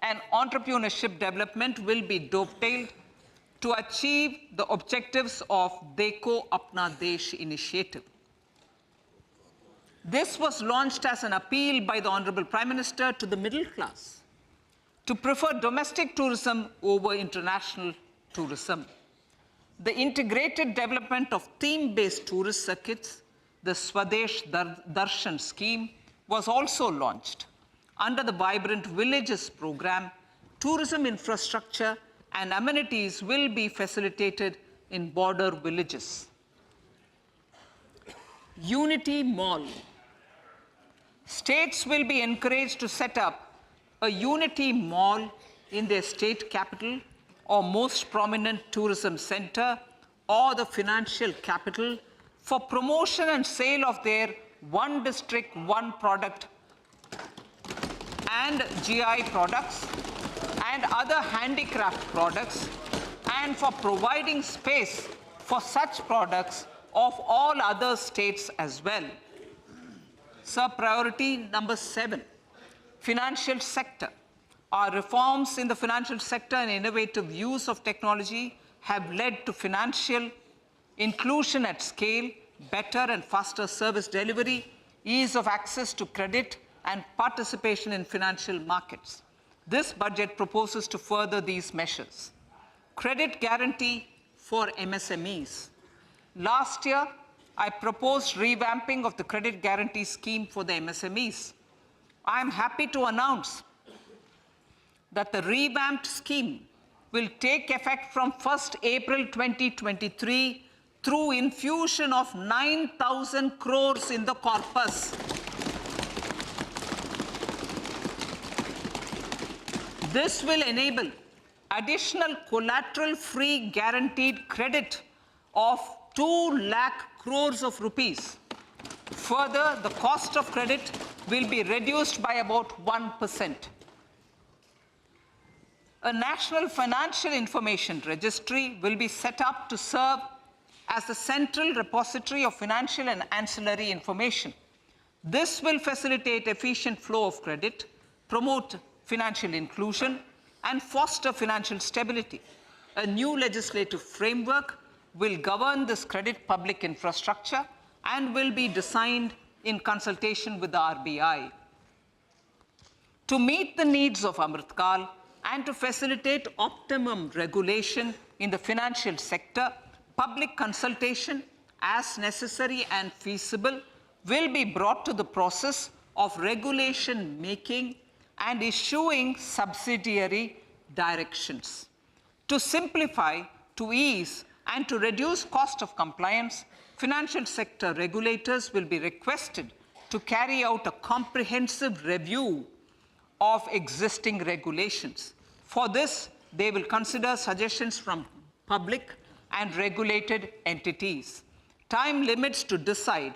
and entrepreneurship development will be dovetailed to achieve the objectives of Dekho Apna Desh initiative. This was launched as an appeal by the Honorable Prime Minister to the middle class to prefer domestic tourism over international tourism. The integrated development of theme-based tourist circuits, the Swadesh Darshan scheme, was also launched. Under the Vibrant Villages program, tourism infrastructure and amenities will be facilitated in border villages. Unity Mall. States will be encouraged to set up a Unity Mall in their state capital or most prominent tourism center or the financial capital for promotion and sale of their one district, one product and GI products and other handicraft products, and for providing space for such products of all other states as well. Sir, priority number 7, financial sector. Our reforms in the financial sector and innovative use of technology have led to financial inclusion at scale, better and faster service delivery, ease of access to credit, and participation in financial markets. This budget proposes to further these measures. Credit guarantee for MSMEs. Last year, I proposed revamping of the credit guarantee scheme for the MSMEs. I am happy to announce that the revamped scheme will take effect from 1st April 2023 through infusion of 9,000 crores in the corpus. This will enable additional collateral-free guaranteed credit of 2 lakh crores of rupees. Further, the cost of credit will be reduced by about 1%. A national financial information registry will be set up to serve as the central repository of financial and ancillary information. This will facilitate efficient flow of credit, promote financial inclusion, and foster financial stability. A new legislative framework will govern this credit public infrastructure and will be designed in consultation with the RBI. To meet the needs of Amrit Kaal and to facilitate optimum regulation in the financial sector, public consultation, as necessary and feasible, will be brought to the process of regulation making and issuing subsidiary directions. To simplify, to ease, and to reduce cost of compliance, financial sector regulators will be requested to carry out a comprehensive review of existing regulations. For this, they will consider suggestions from public and regulated entities. Time limits to decide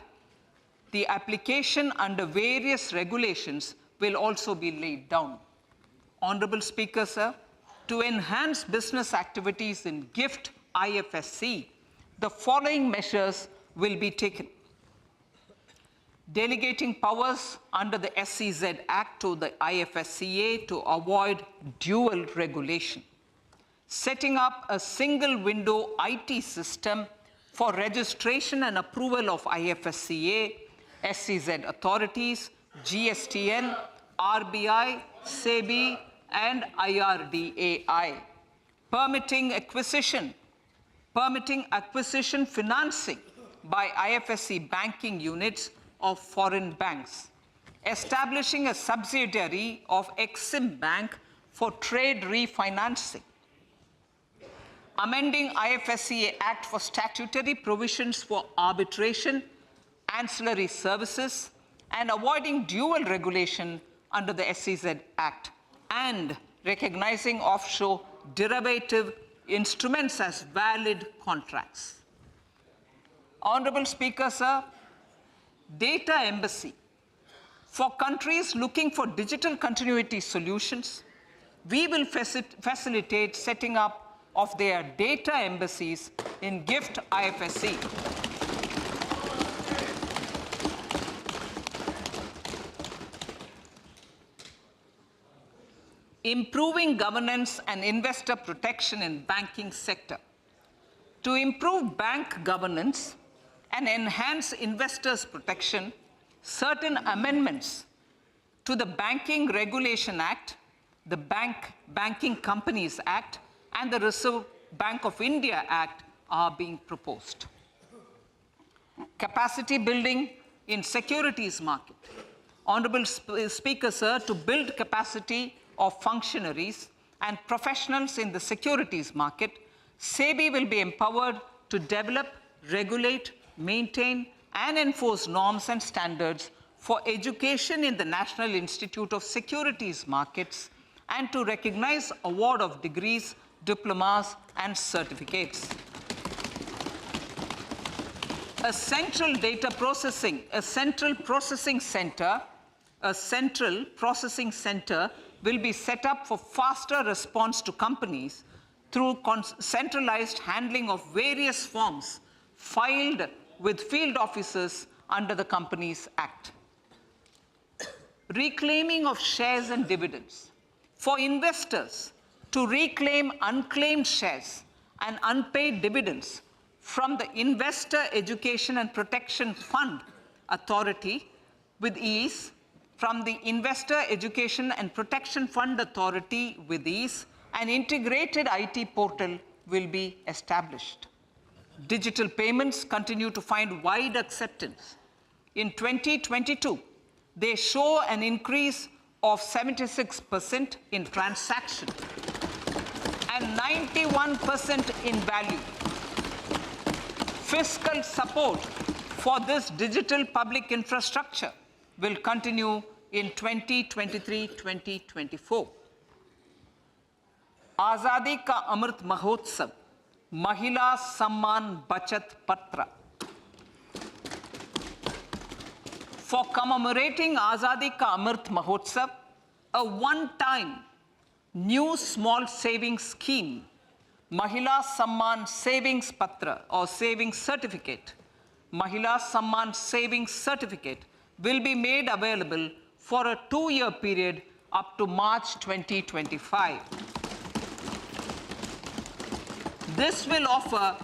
the application under various regulations will also be laid down. Honorable Speaker, sir, to enhance business activities in GIFT IFSC, the following measures will be taken. Delegating powers under the SEZ Act to the IFSCA to avoid dual regulation. Setting up a single window IT system for registration and approval of IFSCA, SEZ authorities, GSTN, RBI, SEBI, and IRDAI. Permitting acquisition financing by IFSC banking units of foreign banks. Establishing a subsidiary of Exim Bank for trade refinancing. Amending IFSCA Act for statutory provisions for arbitration, ancillary services, and avoiding dual regulation under the SEZ Act, and recognizing offshore derivative instruments as valid contracts. Honorable Speaker, sir, data embassy. For countries looking for digital continuity solutions, we will facilitate setting up of their data embassies in GIFT IFSC. Improving governance and investor protection in banking sector. To improve bank governance and enhance investors' protection, certain amendments to the Banking Regulation Act, the Banking Companies Act, and the Reserve Bank of India Act are being proposed. Capacity building in securities market. Honorable Speaker, sir, to build capacity of functionaries and professionals in the securities market, SEBI will be empowered to develop, regulate, maintain, and enforce norms and standards for education in the National Institute of Securities Markets and to recognize award of degrees, diplomas, and certificates. A central processing center will be set up for faster response to companies through centralized handling of various forms filed with field officers under the Companies Act. Reclaiming of shares and dividends. For investors to reclaim unclaimed shares and unpaid dividends from the Investor Education and Protection Fund Authority with ease, from the Investor Education and Protection Fund Authority with ease, an integrated IT portal will be established. Digital payments continue to find wide acceptance. In 2022, they show an increase of 76% in transaction and 91% in value. Fiscal support for this digital public infrastructure will continue in 2023-2024. Azadi Ka Amrit Mahotsav, Mahila Samman Bachat Patra. For commemorating Azadi Ka Amrit Mahotsav, a one-time new small savings scheme, Mahila Samman Savings Patra or Savings Certificate, Mahila Samman Savings Certificate will be made available for a 2-year period up to March 2025. This will offer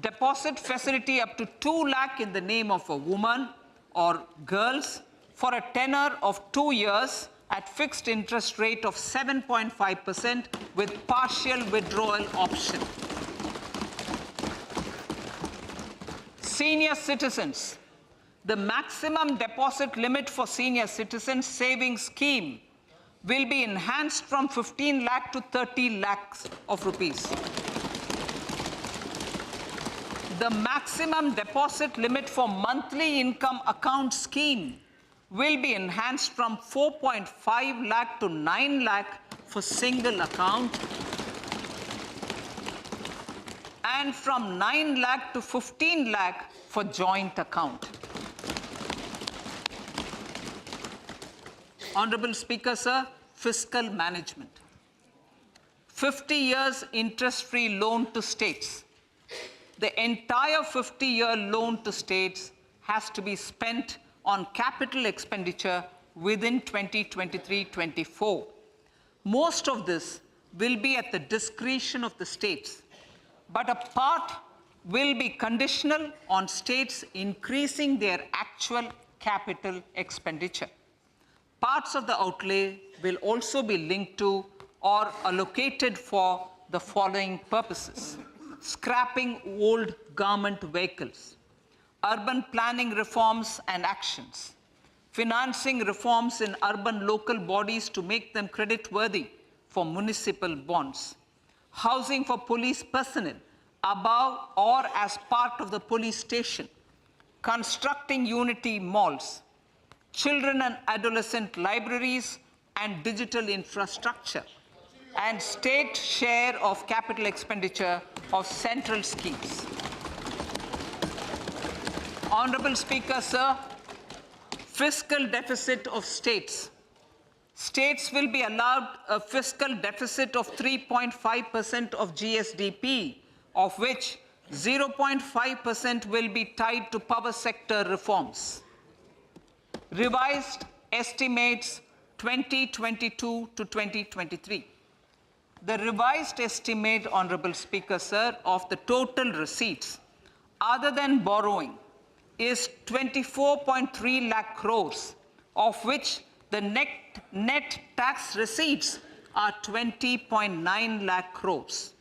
deposit facility up to 2 lakh in the name of a woman or girls for a tenure of 2 years at fixed interest rate of 7.5% with partial withdrawal option. Senior citizens. The maximum deposit limit for senior citizens savings scheme will be enhanced from 15 lakh to 30 lakhs of rupees. The maximum deposit limit for monthly income account scheme will be enhanced from 4.5 lakh to 9 lakh for single account and from 9 lakh to 15 lakh for joint account. Honorable Speaker, sir, fiscal management. 50 years interest-free loan to states. The entire 50-year loan to states has to be spent on capital expenditure within 2023-24. Most of this will be at the discretion of the states, but a part will be conditional on states increasing their actual capital expenditure. Parts of the outlay will also be linked to or allocated for the following purposes: scrapping old government vehicles, urban planning reforms and actions, financing reforms in urban local bodies to make them creditworthy for municipal bonds, housing for police personnel above or as part of the police station, constructing unity malls, children and adolescent libraries and digital infrastructure, and state share of capital expenditure of central schemes. Honorable Speaker, sir, fiscal deficit of states. States will be allowed a fiscal deficit of 3.5% of GSDP, of which 0.5% will be tied to power sector reforms. Revised estimates 2022 to 2023. The revised estimate, Honorable Speaker, sir, of the total receipts other than borrowing is 24.3 lakh crores, of which the net tax receipts are 20.9 lakh crores.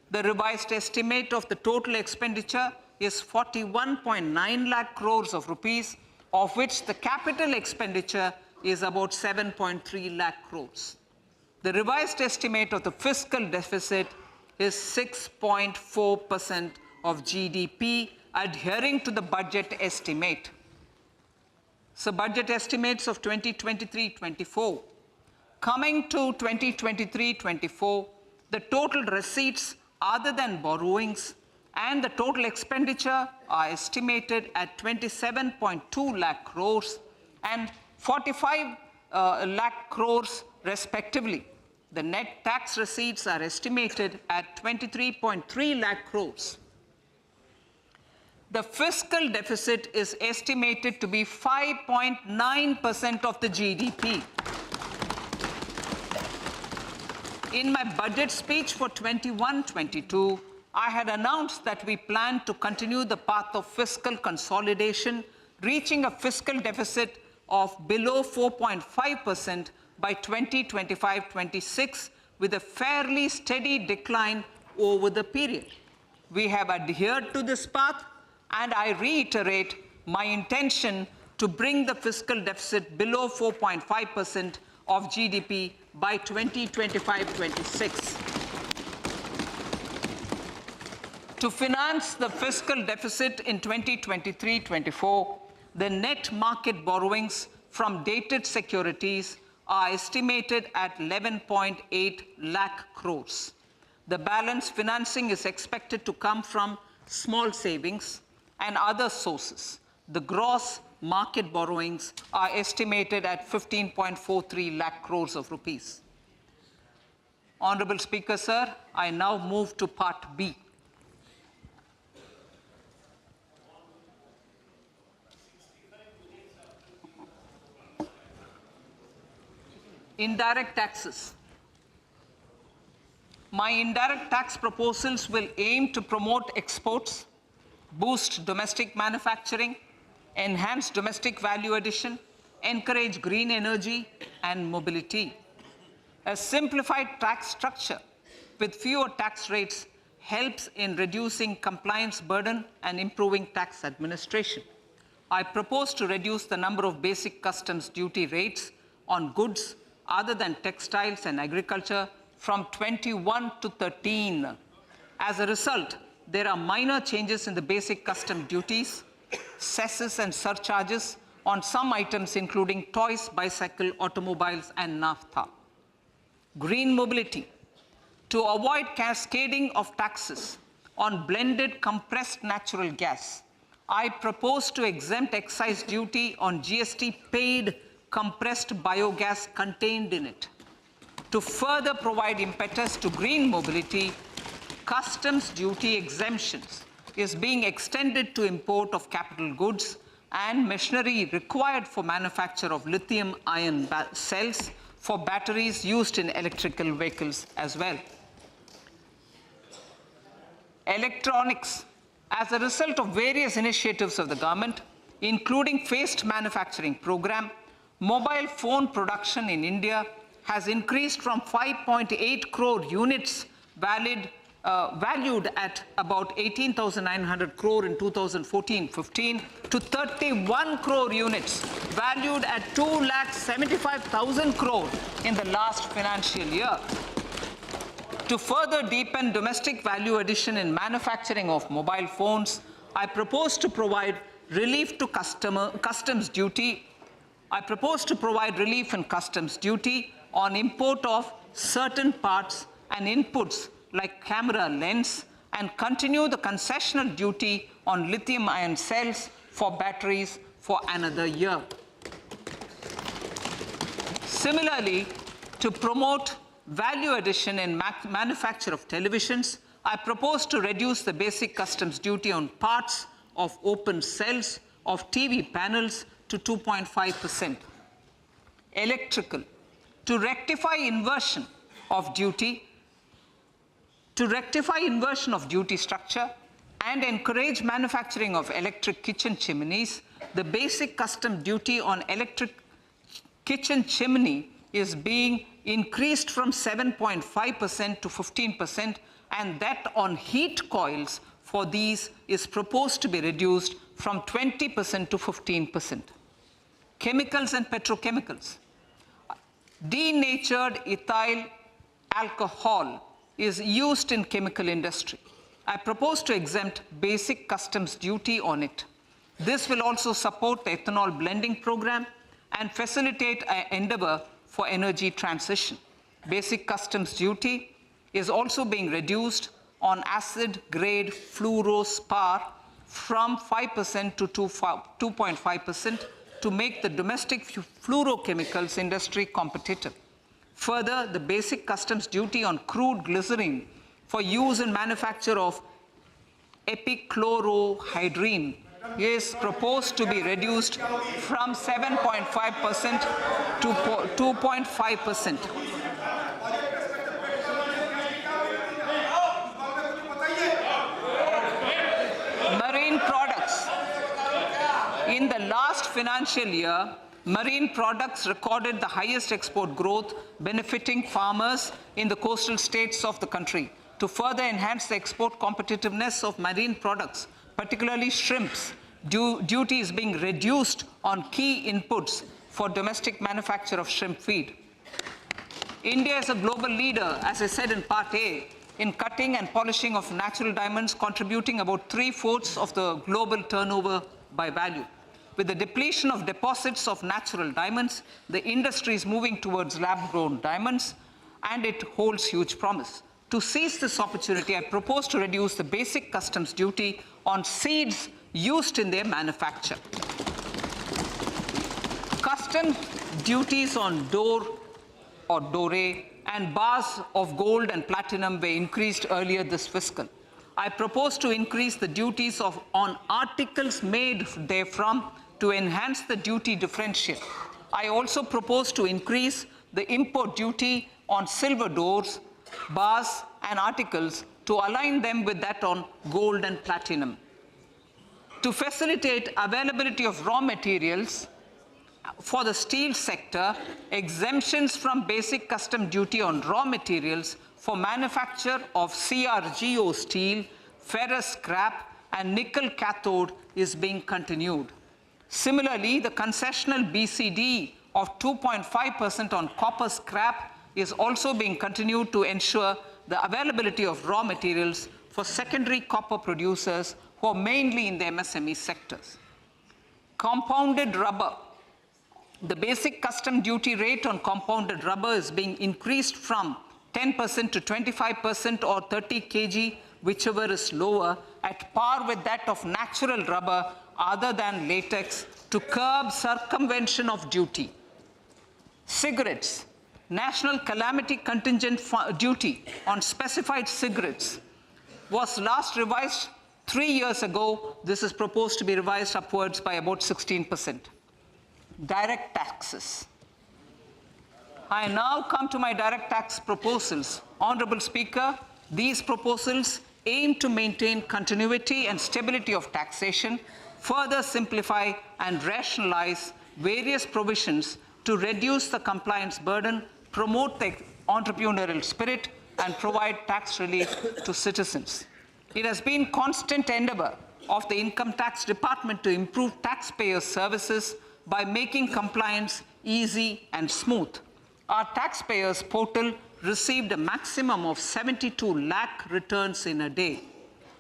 The revised estimate of the total expenditure is 41.9 lakh crores of rupees, of which the capital expenditure is about 7.3 lakh crores. The revised estimate of the fiscal deficit is 6.4% of GDP, adhering to the budget estimate. So budget estimates of 2023-24. Coming to 2023-24, the total receipts other than borrowings and the total expenditure are estimated at 27.2 lakh crores and 45 lakh crores respectively. The net tax receipts are estimated at 23.3 lakh crores. The fiscal deficit is estimated to be 5.9% of the GDP. In my budget speech for 21-22, I had announced that we plan to continue the path of fiscal consolidation, reaching a fiscal deficit of below 4.5% by 2025-26, with a fairly steady decline over the period. We have adhered to this path, and I reiterate my intention to bring the fiscal deficit below 4.5% of GDP by 2025-26. To finance the fiscal deficit in 2023-24, the net market borrowings from dated securities are estimated at 11.8 lakh crores. The balance financing is expected to come from small savings and other sources. The gross market borrowings are estimated at 15.43 lakh crores of rupees. Honorable Speaker, sir, I now move to Part B. Indirect taxes. My indirect tax proposals will aim to promote exports, boost domestic manufacturing, enhance domestic value addition, encourage green energy and mobility. A simplified tax structure with fewer tax rates helps in reducing compliance burden and improving tax administration. I propose to reduce the number of basic customs duty rates on goods other than textiles and agriculture from 21 to 13. As a result, there are minor changes in the basic custom duties, cesses and surcharges on some items including toys, bicycle, automobiles and naphtha. Green mobility. To avoid cascading of taxes on blended compressed natural gas, I propose to exempt excise duty on GST paid compressed biogas contained in it. To further provide impetus to green mobility, customs duty exemptions is being extended to import of capital goods and machinery required for manufacture of lithium-ion cells for batteries used in electrical vehicles as well. Electronics. As a result of various initiatives of the government, including phased manufacturing program, mobile phone production in India has increased from 5.8 crore units valued at about 18,900 crore in 2014-15 to 31 crore units valued at 2,75,000 crore in the last financial year. To further deepen domestic value addition in manufacturing of mobile phones, I propose to provide relief to customs duty. I propose to provide relief in customs duty on import of certain parts and inputs like camera lens, and continue the concessional duty on lithium-ion cells for batteries for another year. Similarly, to promote value addition in manufacture of televisions, I propose to reduce the basic customs duty on parts of open cells of TV panels to 2.5%. Electrical. To rectify inversion of duty structure and encourage manufacturing of electric kitchen chimneys, the basic custom duty on electric kitchen chimney is being increased from 7.5% to 15%, and that on heat coils for these is proposed to be reduced from 20% to 15%. Chemicals and petrochemicals. Denatured ethyl alcohol is used in chemical industry. I propose to exempt basic customs duty on it. This will also support the ethanol blending program and facilitate an endeavor for energy transition. Basic customs duty is also being reduced on acid-grade fluorospar from 5% to 2.5% to make the domestic fluorochemicals industry competitive. Further, the basic customs duty on crude glycerine for use in manufacture of epichlorohydrin is proposed to be reduced from 7.5% to 2.5%. In the last financial year, marine products recorded the highest export growth, benefiting farmers in the coastal states of the country. To further enhance the export competitiveness of marine products, particularly shrimps, duty is being reduced on key inputs for domestic manufacture of shrimp feed. India is a global leader, as I said in Part A, in cutting and polishing of natural diamonds, contributing about 3/4 of the global turnover by value. With the depletion of deposits of natural diamonds, the industry is moving towards lab-grown diamonds, and it holds huge promise. To seize this opportunity, I propose to reduce the basic customs duty on seeds used in their manufacture. Customs duties on dore or doré and bars of gold and platinum were increased earlier this fiscal. I propose to increase the duties on articles made therefrom to enhance the duty differential. I also propose to increase the import duty on silver doors, bars, and articles to align them with that on gold and platinum. To facilitate availability of raw materials for the steel sector, exemptions from basic custom duty on raw materials for manufacture of CRGO steel, ferrous scrap, and nickel cathode is being continued. Similarly, the concessional BCD of 2.5% on copper scrap is also being continued to ensure the availability of raw materials for secondary copper producers who are mainly in the MSME sectors. Compounded rubber. The basic custom duty rate on compounded rubber is being increased from 10% to 25% or 30 kg, whichever is lower, at par with that of natural rubber other than latex, to curb circumvention of duty. Cigarettes. National calamity contingent duty on specified cigarettes was last revised 3 years ago. This is proposed to be revised upwards by about 16%. Direct taxes. I now come to my direct tax proposals. Honorable Speaker, these proposals aim to maintain continuity and stability of taxation, further simplify and rationalize various provisions to reduce the compliance burden, promote the entrepreneurial spirit, and provide tax relief to citizens. It has been constant endeavor of the Income Tax Department to improve taxpayers' services by making compliance easy and smooth. Our taxpayers portal received a maximum of 72 lakh returns in a day,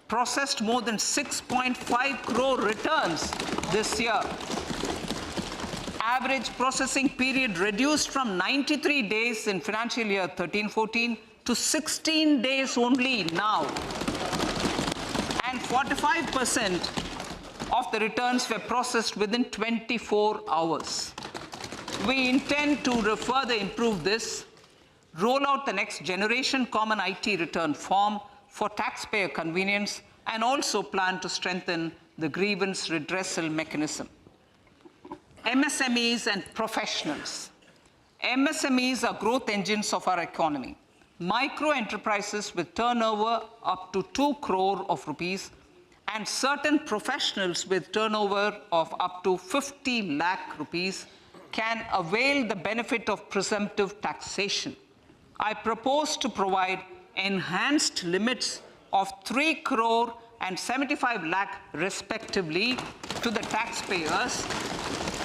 processed more than 6.5 crore returns this year. Average processing period reduced from 93 days in financial year 13-14 to 16 days only now. And 45% of the returns were processed within 24 hours. We intend to further improve this, roll out the next generation common IT return form for taxpayer convenience, and also plan to strengthen the grievance redressal mechanism. MSMEs and professionals. MSMEs are growth engines of our economy. Micro enterprises with turnover up to 2 crore of rupees and certain professionals with turnover of up to 50 lakh rupees can avail the benefit of presumptive taxation. I propose to provide enhanced limits of 3 crore and 75 lakh respectively to the taxpayers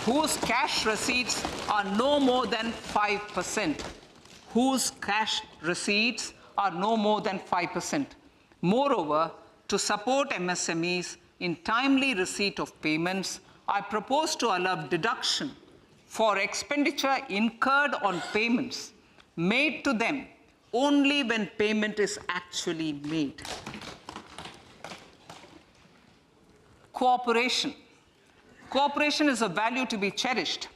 whose cash receipts are no more than 5%. Whose cash receipts are no more than 5%. Moreover, to support MSMEs in timely receipt of payments, I propose to allow deduction for expenditure incurred on payments made to them only when payment is actually made. Cooperation. Cooperation is a value to be cherished.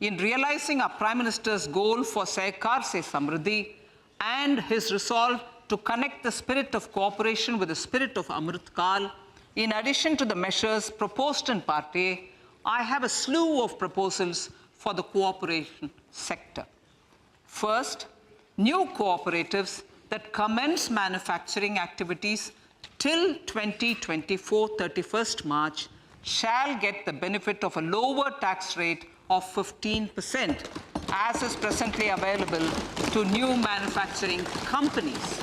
In realizing our Prime Minister's goal for Sehkar Se Samriddhi and his resolve to connect the spirit of cooperation with the spirit of Amrit Kaal, in addition to the measures proposed in Part A, I have a slew of proposals for the cooperation sector. First, new cooperatives that commence manufacturing activities till 2024, 31st March, shall get the benefit of a lower tax rate of 15%, as is presently available to new manufacturing companies.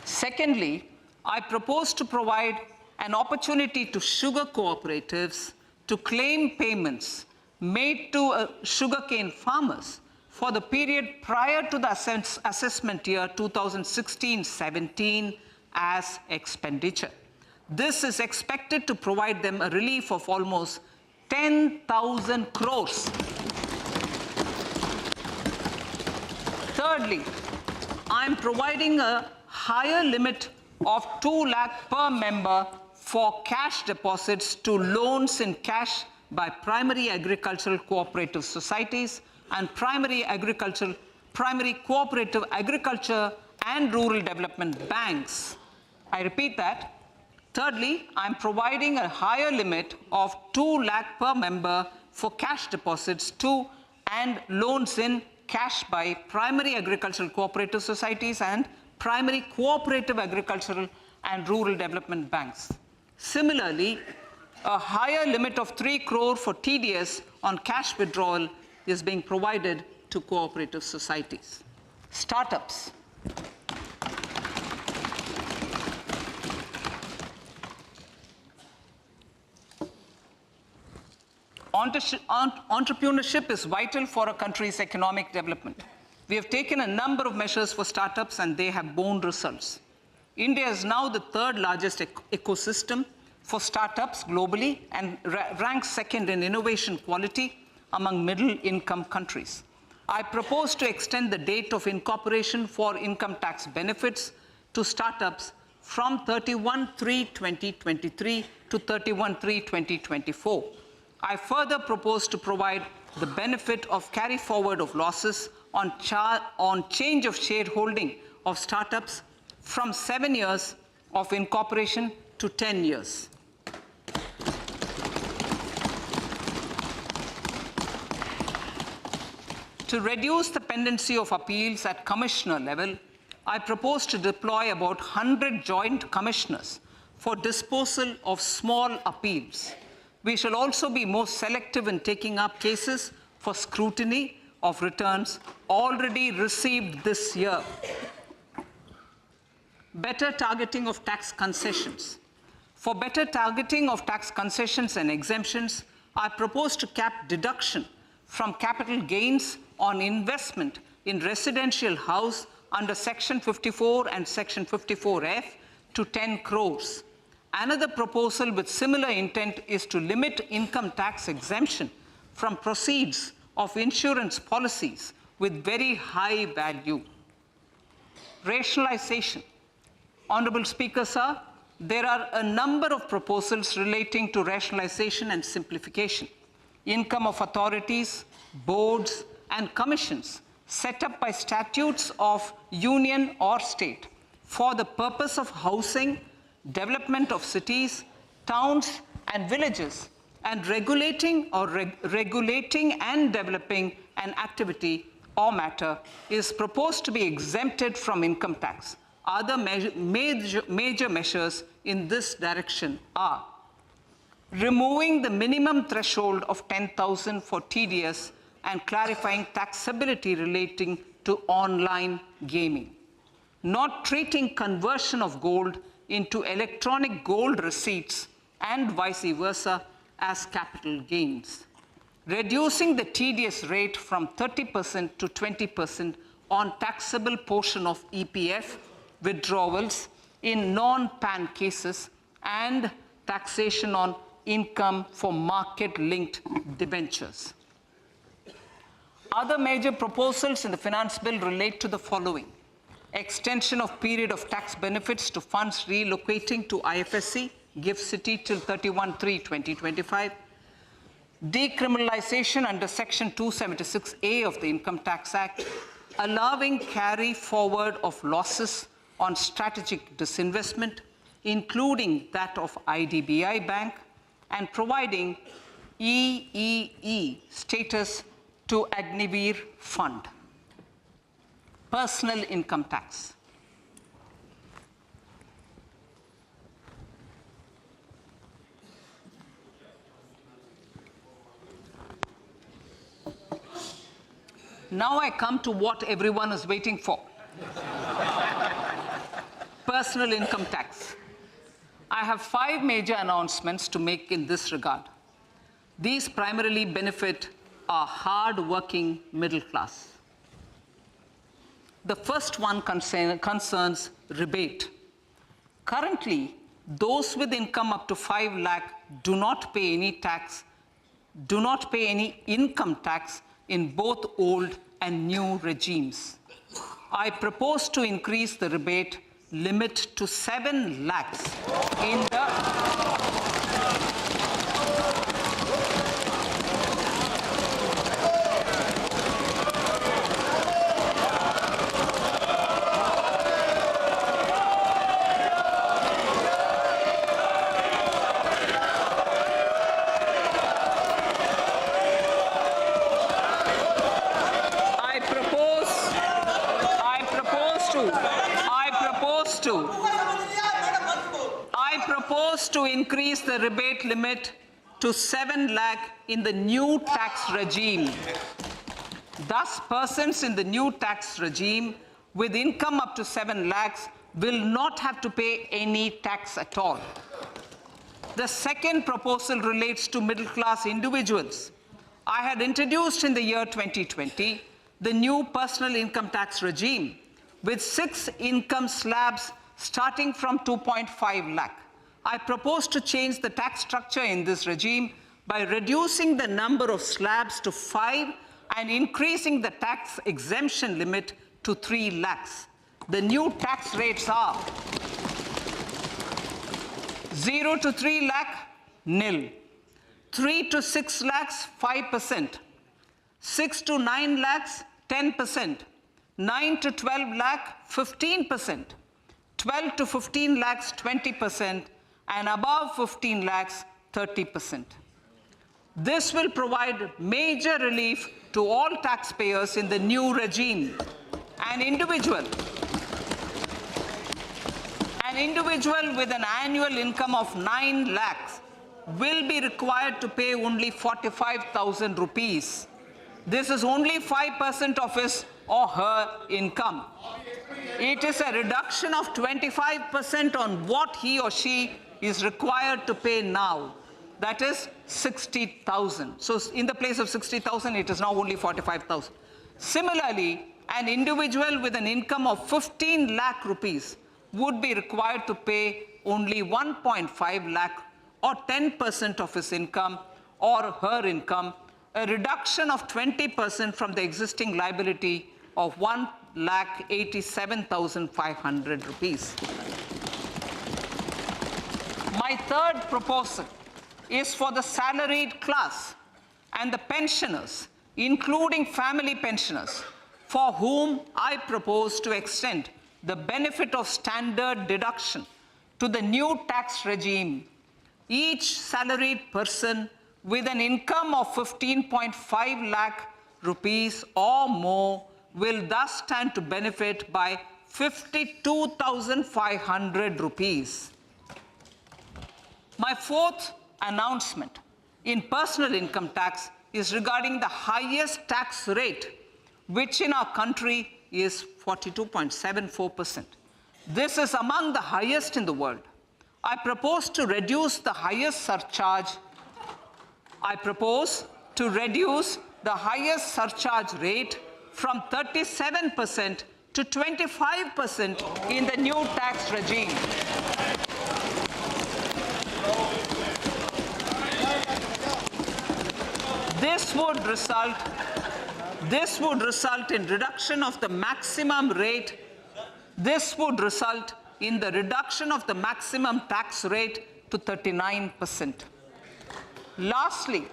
Secondly, I propose to provide an opportunity to sugar cooperatives to claim payments made to sugarcane farmers for the period prior to the assessment year 2016-17 as expenditure. This is expected to provide them a relief of almost 10,000 crores. Thirdly, I'm providing a higher limit of 2 lakh per member for cash deposits to loans in cash by primary agricultural cooperative societies and primary cooperative agriculture and rural development banks. I repeat that. Thirdly, I'm providing a higher limit of 2 lakh per member for cash deposits to and loans in cash by primary agricultural cooperative societies and primary cooperative agricultural and rural development banks. Similarly, a higher limit of 3 crore for TDS on cash withdrawal is being provided to cooperative societies. Startups. Entrepreneurship is vital for a country's economic development. We have taken a number of measures for startups and they have borne results. India is now the third largest ecosystem for startups globally and ranks second in innovation quality among middle-income countries. I propose to extend the date of incorporation for income tax benefits to startups from 31/3/2023 to 31/3/2024. I further propose to provide the benefit of carry forward of losses on change of shareholding of startups from 7 years of incorporation to 10 years. To reduce the pendency of appeals at commissioner level, I propose to deploy about 100 joint commissioners for disposal of small appeals. We shall also be more selective in taking up cases for scrutiny of returns already received this year. Better targeting of tax concessions. For better targeting of tax concessions and exemptions, I propose to cap deduction from capital gains on investment in residential house under Section 54 and Section 54F to 10 crores. Another proposal with similar intent is to limit income tax exemption from proceeds of insurance policies with very high value. Rationalization. Honorable Speaker, sir, there are a number of proposals relating to rationalization and simplification. Income of authorities, boards, and commissions set up by statutes of union or state for the purpose of housing, development of cities, towns, and villages, and regulating and developing an activity or matter is proposed to be exempted from income tax. Other major measures in this direction are removing the minimum threshold of 10,000 for TDS and clarifying taxability relating to online gaming, not treating conversion of gold into electronic gold receipts and vice versa as capital gains, reducing the TDS rate from 30% to 20% on taxable portion of EPF withdrawals in non-PAN cases, and taxation on income for market-linked debentures. Other major proposals in the finance bill relate to the following: extension of period of tax benefits to funds relocating to IFSC, GIFT City till 31/3/2025, decriminalization under Section 276A of the Income Tax Act, allowing carry forward of losses on strategic disinvestment, including that of IDBI Bank, and providing EEE status to Agniveer Fund. Personal income tax. Now I come to what everyone is waiting for. Personal income tax. I have 5 major announcements to make in this regard. These primarily benefit our hard-working middle class. The first one concerns rebate. Currently, those with income up to 5 lakh do not pay any income tax in both old and new regimes. I propose to increase the rebate limit to 7 lakhs in the to increase the rebate limit to 7 lakh in the new tax regime. Thus, persons in the new tax regime with income up to 7 lakhs will not have to pay any tax at all. The second proposal relates to middle-class individuals. I had introduced in the year 2020 the new personal income tax regime with 6 income slabs starting from 2.5 lakh. I propose to change the tax structure in this regime by reducing the number of slabs to 5 and increasing the tax exemption limit to 3 lakhs. The new tax rates are 0 to 3 lakh, nil. 3 to 6 lakhs, 5%. 6 to 9 lakhs, 10%. 9 to 12 lakh, 15%. 12 to 15 lakhs, 20%. And above 15 lakhs, 30%. This will provide major relief to all taxpayers in the new regime. An individual with an annual income of 9 lakhs will be required to pay only 45,000 rupees. This is only 5% of his or her income. It is a reduction of 25% on what he or she is required to pay now. That is 60,000. So in the place of 60,000, it is now only 45,000. Similarly, an individual with an income of 15 lakh rupees would be required to pay only 1.5 lakh or 10% of his income or her income, a reduction of 20% from the existing liability of 1,87,500 rupees. My third proposal is for the salaried class and the pensioners, including family pensioners, for whom I propose to extend the benefit of standard deduction to the new tax regime. Each salaried person with an income of 15.5 lakh rupees or more will thus stand to benefit by 52,500 rupees. My fourth announcement in personal income tax is regarding the highest tax rate, which in our country is 42.74%. This is among the highest in the world. I propose to reduce the highest surcharge. Rate from 37% to 25% in the new tax regime. This would result in reduction of the maximum rate. This would result in the reduction of the maximum tax rate to 39%. Lastly,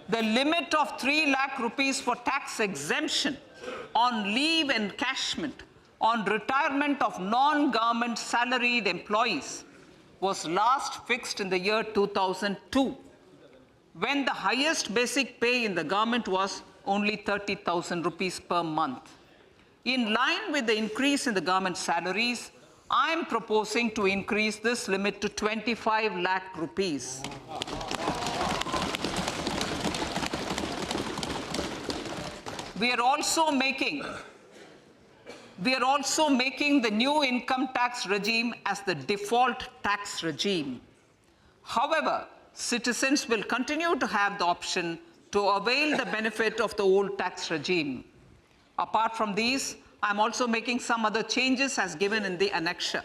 the limit of 3 lakh rupees for tax exemption on leave encashment on retirement of non-government salaried employees was last fixed in the year 2002, when the highest basic pay in the government was only 30,000 rupees per month. In line with the increase in the government salaries, I am proposing to increase this limit to 25 lakh rupees. we are also making the new income tax regime as the default tax regime. However, citizens will continue to have the option to avail the benefit of the old tax regime. Apart from these, I'm also making some other changes as given in the annexure.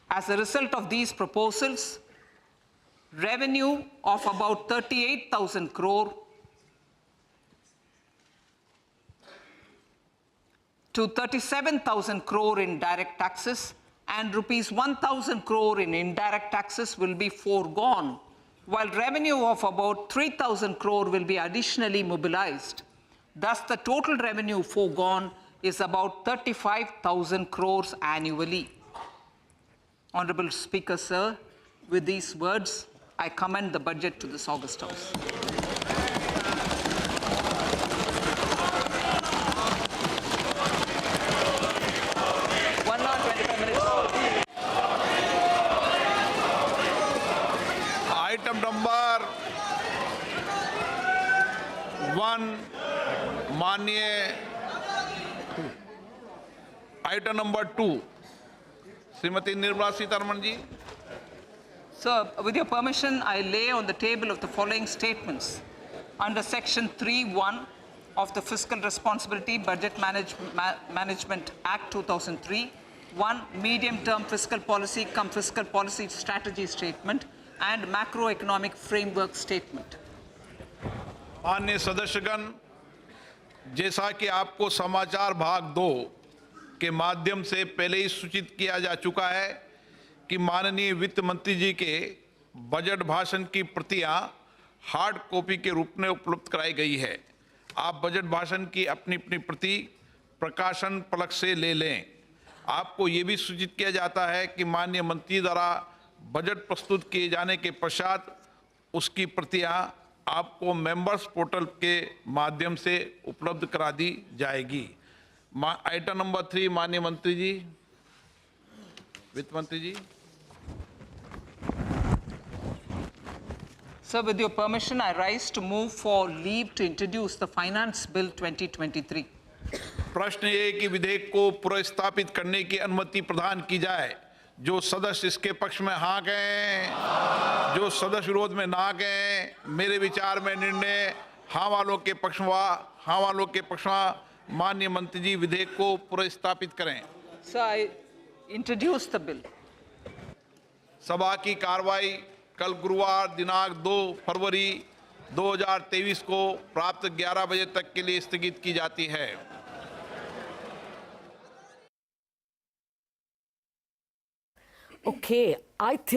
As a result of these proposals, revenue of about 38,000 crore to 37,000 crore in direct taxes and rupees 1,000 crore in indirect taxes will be foregone, while revenue of about 3,000 crore will be additionally mobilized. Thus, the total revenue foregone is about 35,000 crores annually. Honorable Speaker, sir, with these words, I commend the budget to this August House. Item number 1, माननीय item number 2, Shrimati Nirmala Sitharaman ji. Sir, with your permission, I lay on the table of the following statements. Under Section 3(1) of the Fiscal Responsibility Budget Management Act 2003, 1. Medium-term fiscal policy cum fiscal policy strategy statement and macroeconomic framework statement. माननीय सदस्यगण, जैसा कि आपको समाचार भाग 2 के माध्यम से पहले ही सूचित किया जा चुका है कि माननीय वित्त मंत्री जी के बजट भाषण की प्रतियां हार्ड कॉपी के रूप में उपलब्ध कराई गई है. आप बजट भाषण की अपनी अपनी प्रति प्रकाशन पलक से ले लें. आपको ये भी सूचित किया जाता है कि माननीय मंत्री द्वारा बजट प्रस्तुत किए जाने के पश्चात उसकी प्रतियां आपको मेंबर्स पोर्टल के माध्यम से उपलब्ध करा दी जाएगी. आइटम नंबर 3, माननीय मंत्री जी, वित्त मंत्री जी. Sir, with your permission, I rise to move for leave to introduce the Finance Bill 2023. प्रश्न ये कि विधेयक को पुनर्स्थापित करने की अनुमति प्रदान की जाए. जो सदस्य इसके पक्ष में हाँ कहें, जो सदस्य विरोध में ना कहें. मेरे विचार में निर्णय हाँ वालों के पक्ष में. माननीय मंत्री जी विधेयक को पुनर्स्थापित करें. Sir, I introduce the bill. सभा की कार्रवाई कल गुरुवार दिनांक 2 फरवरी 2023 को प्राप्त 11 बजे तक के लिए स्थगित की जाती है. Okay, I think